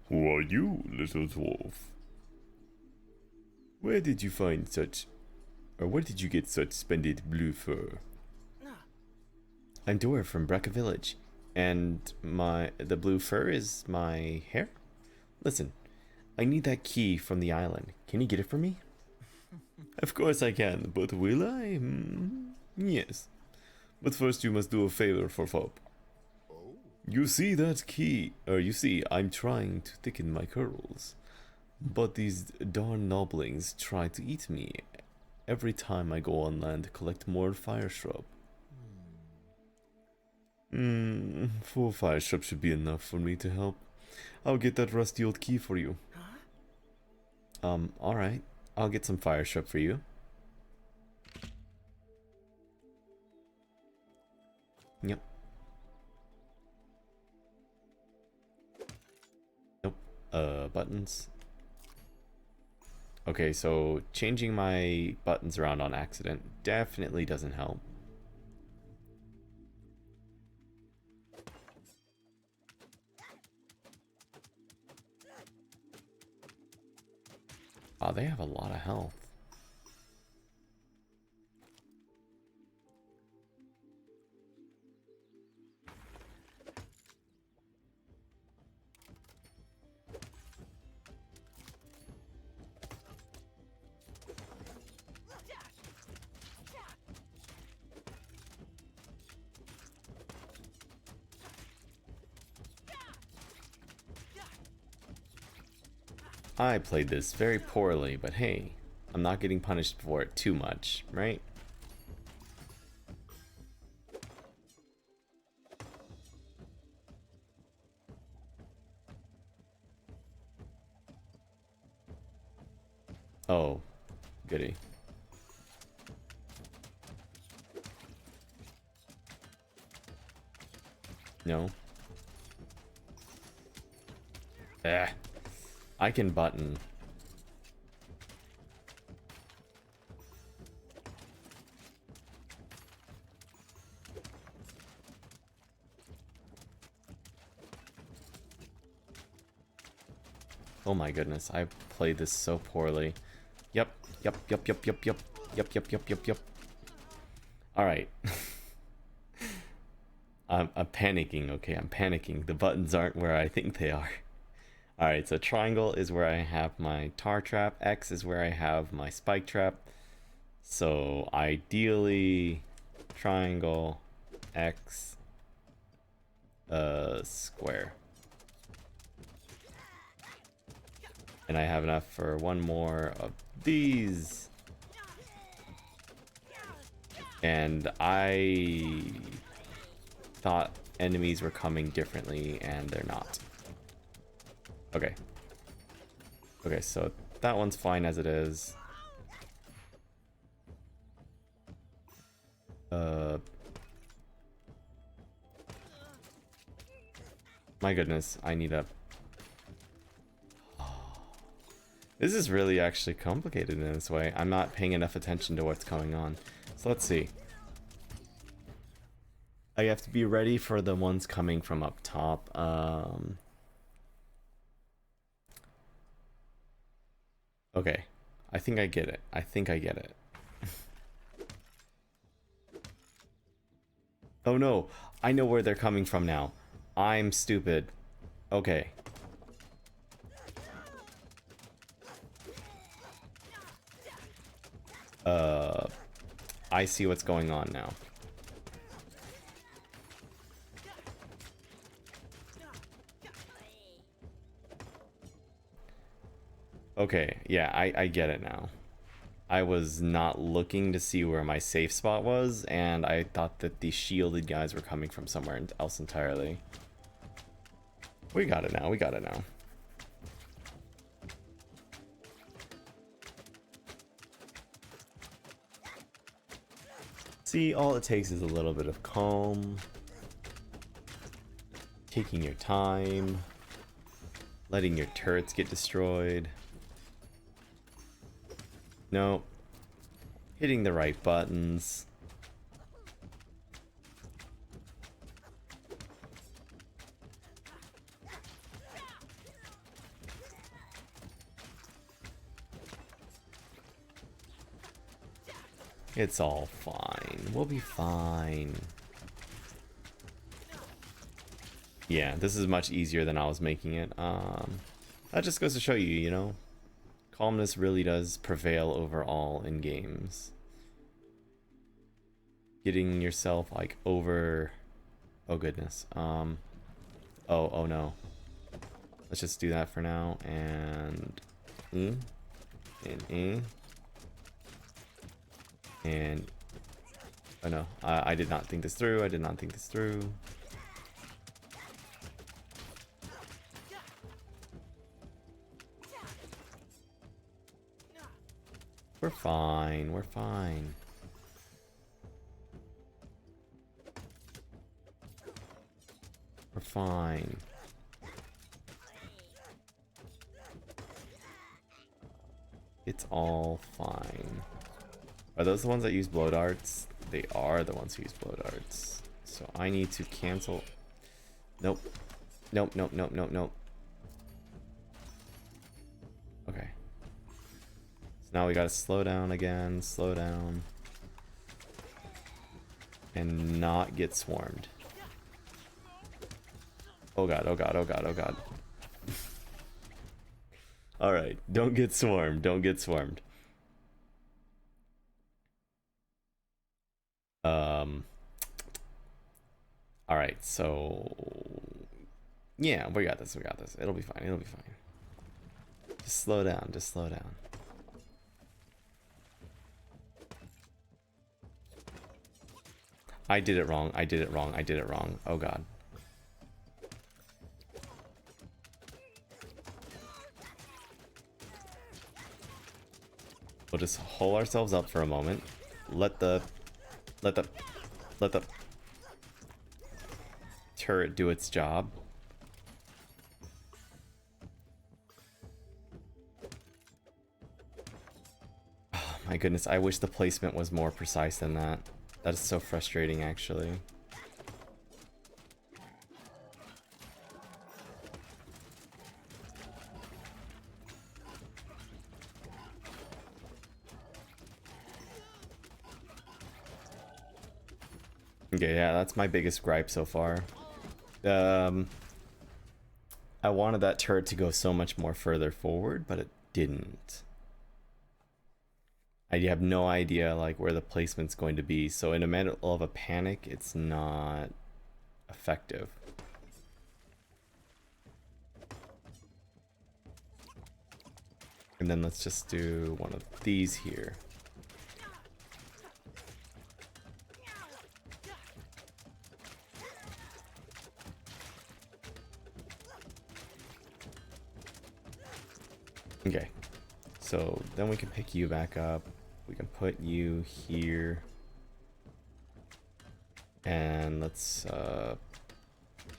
Who are you, little dwarf? Where did you find such... Or where did you get such splendid blue fur? I'm Dwerve from Brecca Village, and the blue fur is my hair? Listen, I need that key from the island. Can you get it for me? Of course I can, but will I? Yes. But first you must do a favor for Fob. You see that key, or you see, I'm trying to thicken my curls. But these darn noblings try to eat me every time I go on land to collect more fire shrub. 4 fire shrub should be enough for me to help. I'll get that rusty old key for you. Alright. I'll get some fire shrub for you. Yep. Nope. Buttons. Okay, so changing my buttons around on accident definitely doesn't help. Oh, they have a lot of health. I played this very poorly, but hey, I'm not getting punished for it too much, right? Oh, goody. No. I can button. Oh my goodness, I played this so poorly. Yep. Alright. I'm panicking, okay, I'm panicking. The buttons aren't where I think they are. Alright, so triangle is where I have my tar trap. X is where I have my spike trap. So ideally, triangle, X, square. And I have enough for one more of these. And I thought enemies were coming differently, and they're not. Okay. Okay, so that one's fine as it is. My goodness, I need a... This is really actually complicated in this way. I'm not paying enough attention to what's going on. So let's see. I have to be ready for the ones coming from up top. Okay. I think I get it. I think I get it. Oh no. I know where they're coming from now. I'm stupid. Okay. I see what's going on now. Okay, yeah, I get it now. I was not looking to see where my safe spot was, and I thought that the shielded guys were coming from somewhere else entirely. We got it now, we got it now. See, all it takes is a little bit of calm, taking your time, letting your turrets get destroyed. No, hitting the right buttons. It's all fine. We'll be fine. Yeah, this is much easier than I was making it. That just goes to show you, you know, calmness really does prevail over all in games. Getting yourself like over... Oh goodness. Oh no. Let's just do that for now. And E. And E. And... Oh no. I did not think this through. I did not think this through. We're fine. We're fine. We're fine. It's all fine. Are those the ones that use blow darts? They are the ones who use blow darts. So I need to cancel. Nope. Nope, nope, nope, nope, nope. Okay. So now we gotta slow down again, slow down. And not get swarmed. Oh god, oh god, oh god, oh god. Alright, don't get swarmed, don't get swarmed. Alright, so... Yeah, we got this, we got this. It'll be fine, it'll be fine. Just slow down, just slow down. I did it wrong, I did it wrong, I did it wrong. Oh god. We'll just hold ourselves up for a moment. Let the turret do its job. Oh my goodness, I wish the placement was more precise than that. That is so frustrating, actually. Okay, yeah, that's my biggest gripe so far. I wanted that turret to go so much more further forward, but it didn't. I have no idea like where the placement's going to be, so in a matter of a panic, it's not effective. And then let's just do one of these here. Okay, so then we can pick you back up. We can put you here. And let's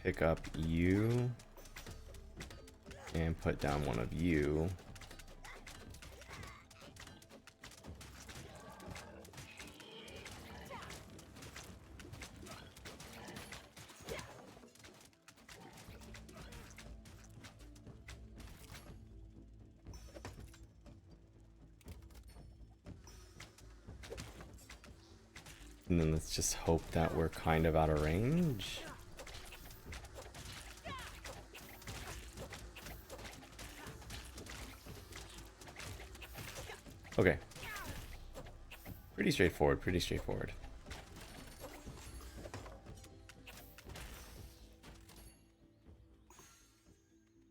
pick up you. And put down one of you. And then let's just hope that we're kind of out of range. Okay. Pretty straightforward, pretty straightforward.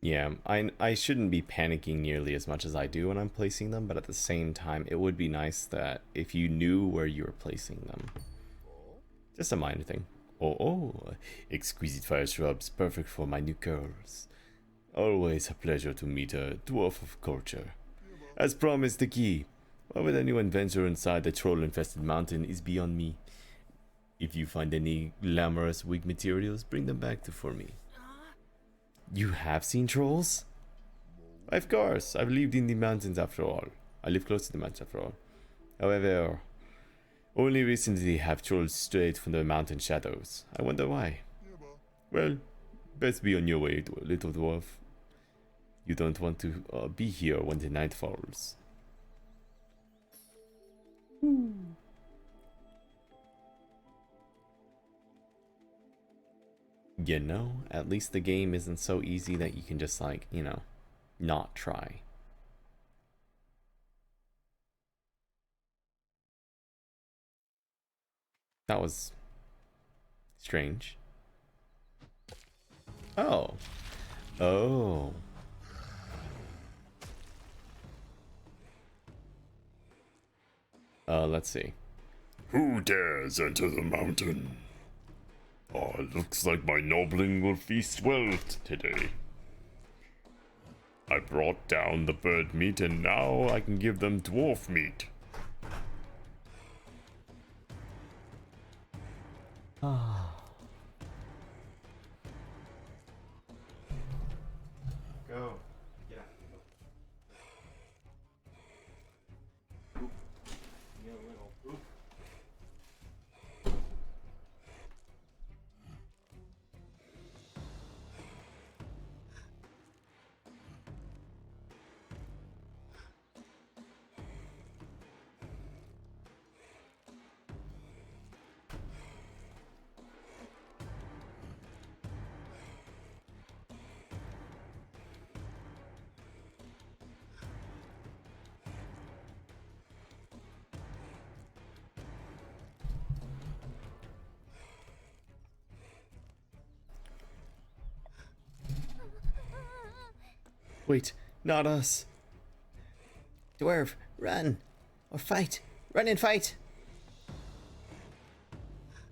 Yeah, I shouldn't be panicking nearly as much as I do when I'm placing them, but at the same time, it would be nice that if you knew where you were placing them. Just a minor thing. Oh, exquisite fire shrubs, perfect for my new curls. Always a pleasure to meet a dwarf of culture. As promised, the key. Why would anyone venture inside the troll-infested mountain is beyond me. If you find any glamorous wig materials, bring them back for me. You have seen trolls? Of course, I've lived in the mountains after all. I live close to the mountains after all. However, only recently have trolls strayed from the mountain shadows. I wonder why. Well, best be on your way, little dwarf. You don't want to be here when the night falls. You know, at least the game isn't so easy that you can just like, you know, not try. That was strange. Oh. Oh. Let's see. Who dares enter the mountain? Oh, looks like my nobling will feast well today. I brought down the bird meat and now I can give them dwarf meat. Go. Yeah. Wait, not us. Dwerve, run! Or fight! Run and fight!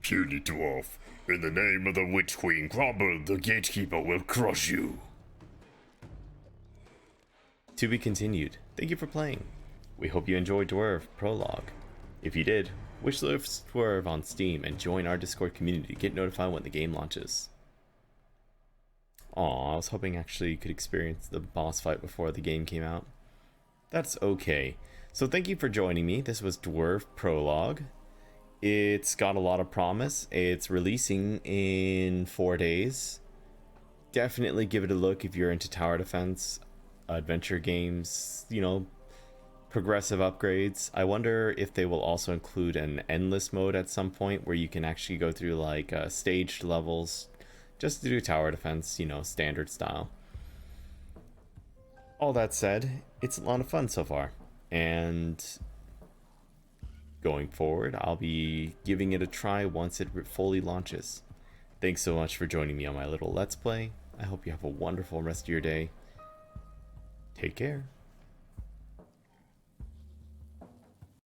Puny dwarf, in the name of the Witch Queen Grumble, the gatekeeper will crush you. To be continued. Thank you for playing. We hope you enjoyed Dwerve Prologue. If you did, wishlist Dwerve on Steam and join our Discord community to get notified when the game launches. Aw, I was hoping actually you could experience the boss fight before the game came out. That's okay. So thank you for joining me. This was Dwerve Prologue. It's got a lot of promise. It's releasing in 4 days. Definitely give it a look if you're into tower defense, adventure games, you know, progressive upgrades. I wonder if they will also include an endless mode at some point where you can actually go through like staged levels just to do tower defense, you know, standard style. All that said, it's a lot of fun so far, and going forward, I'll be giving it a try once it fully launches. Thanks so much for joining me on my little Let's Play. I hope you have a wonderful rest of your day. Take care.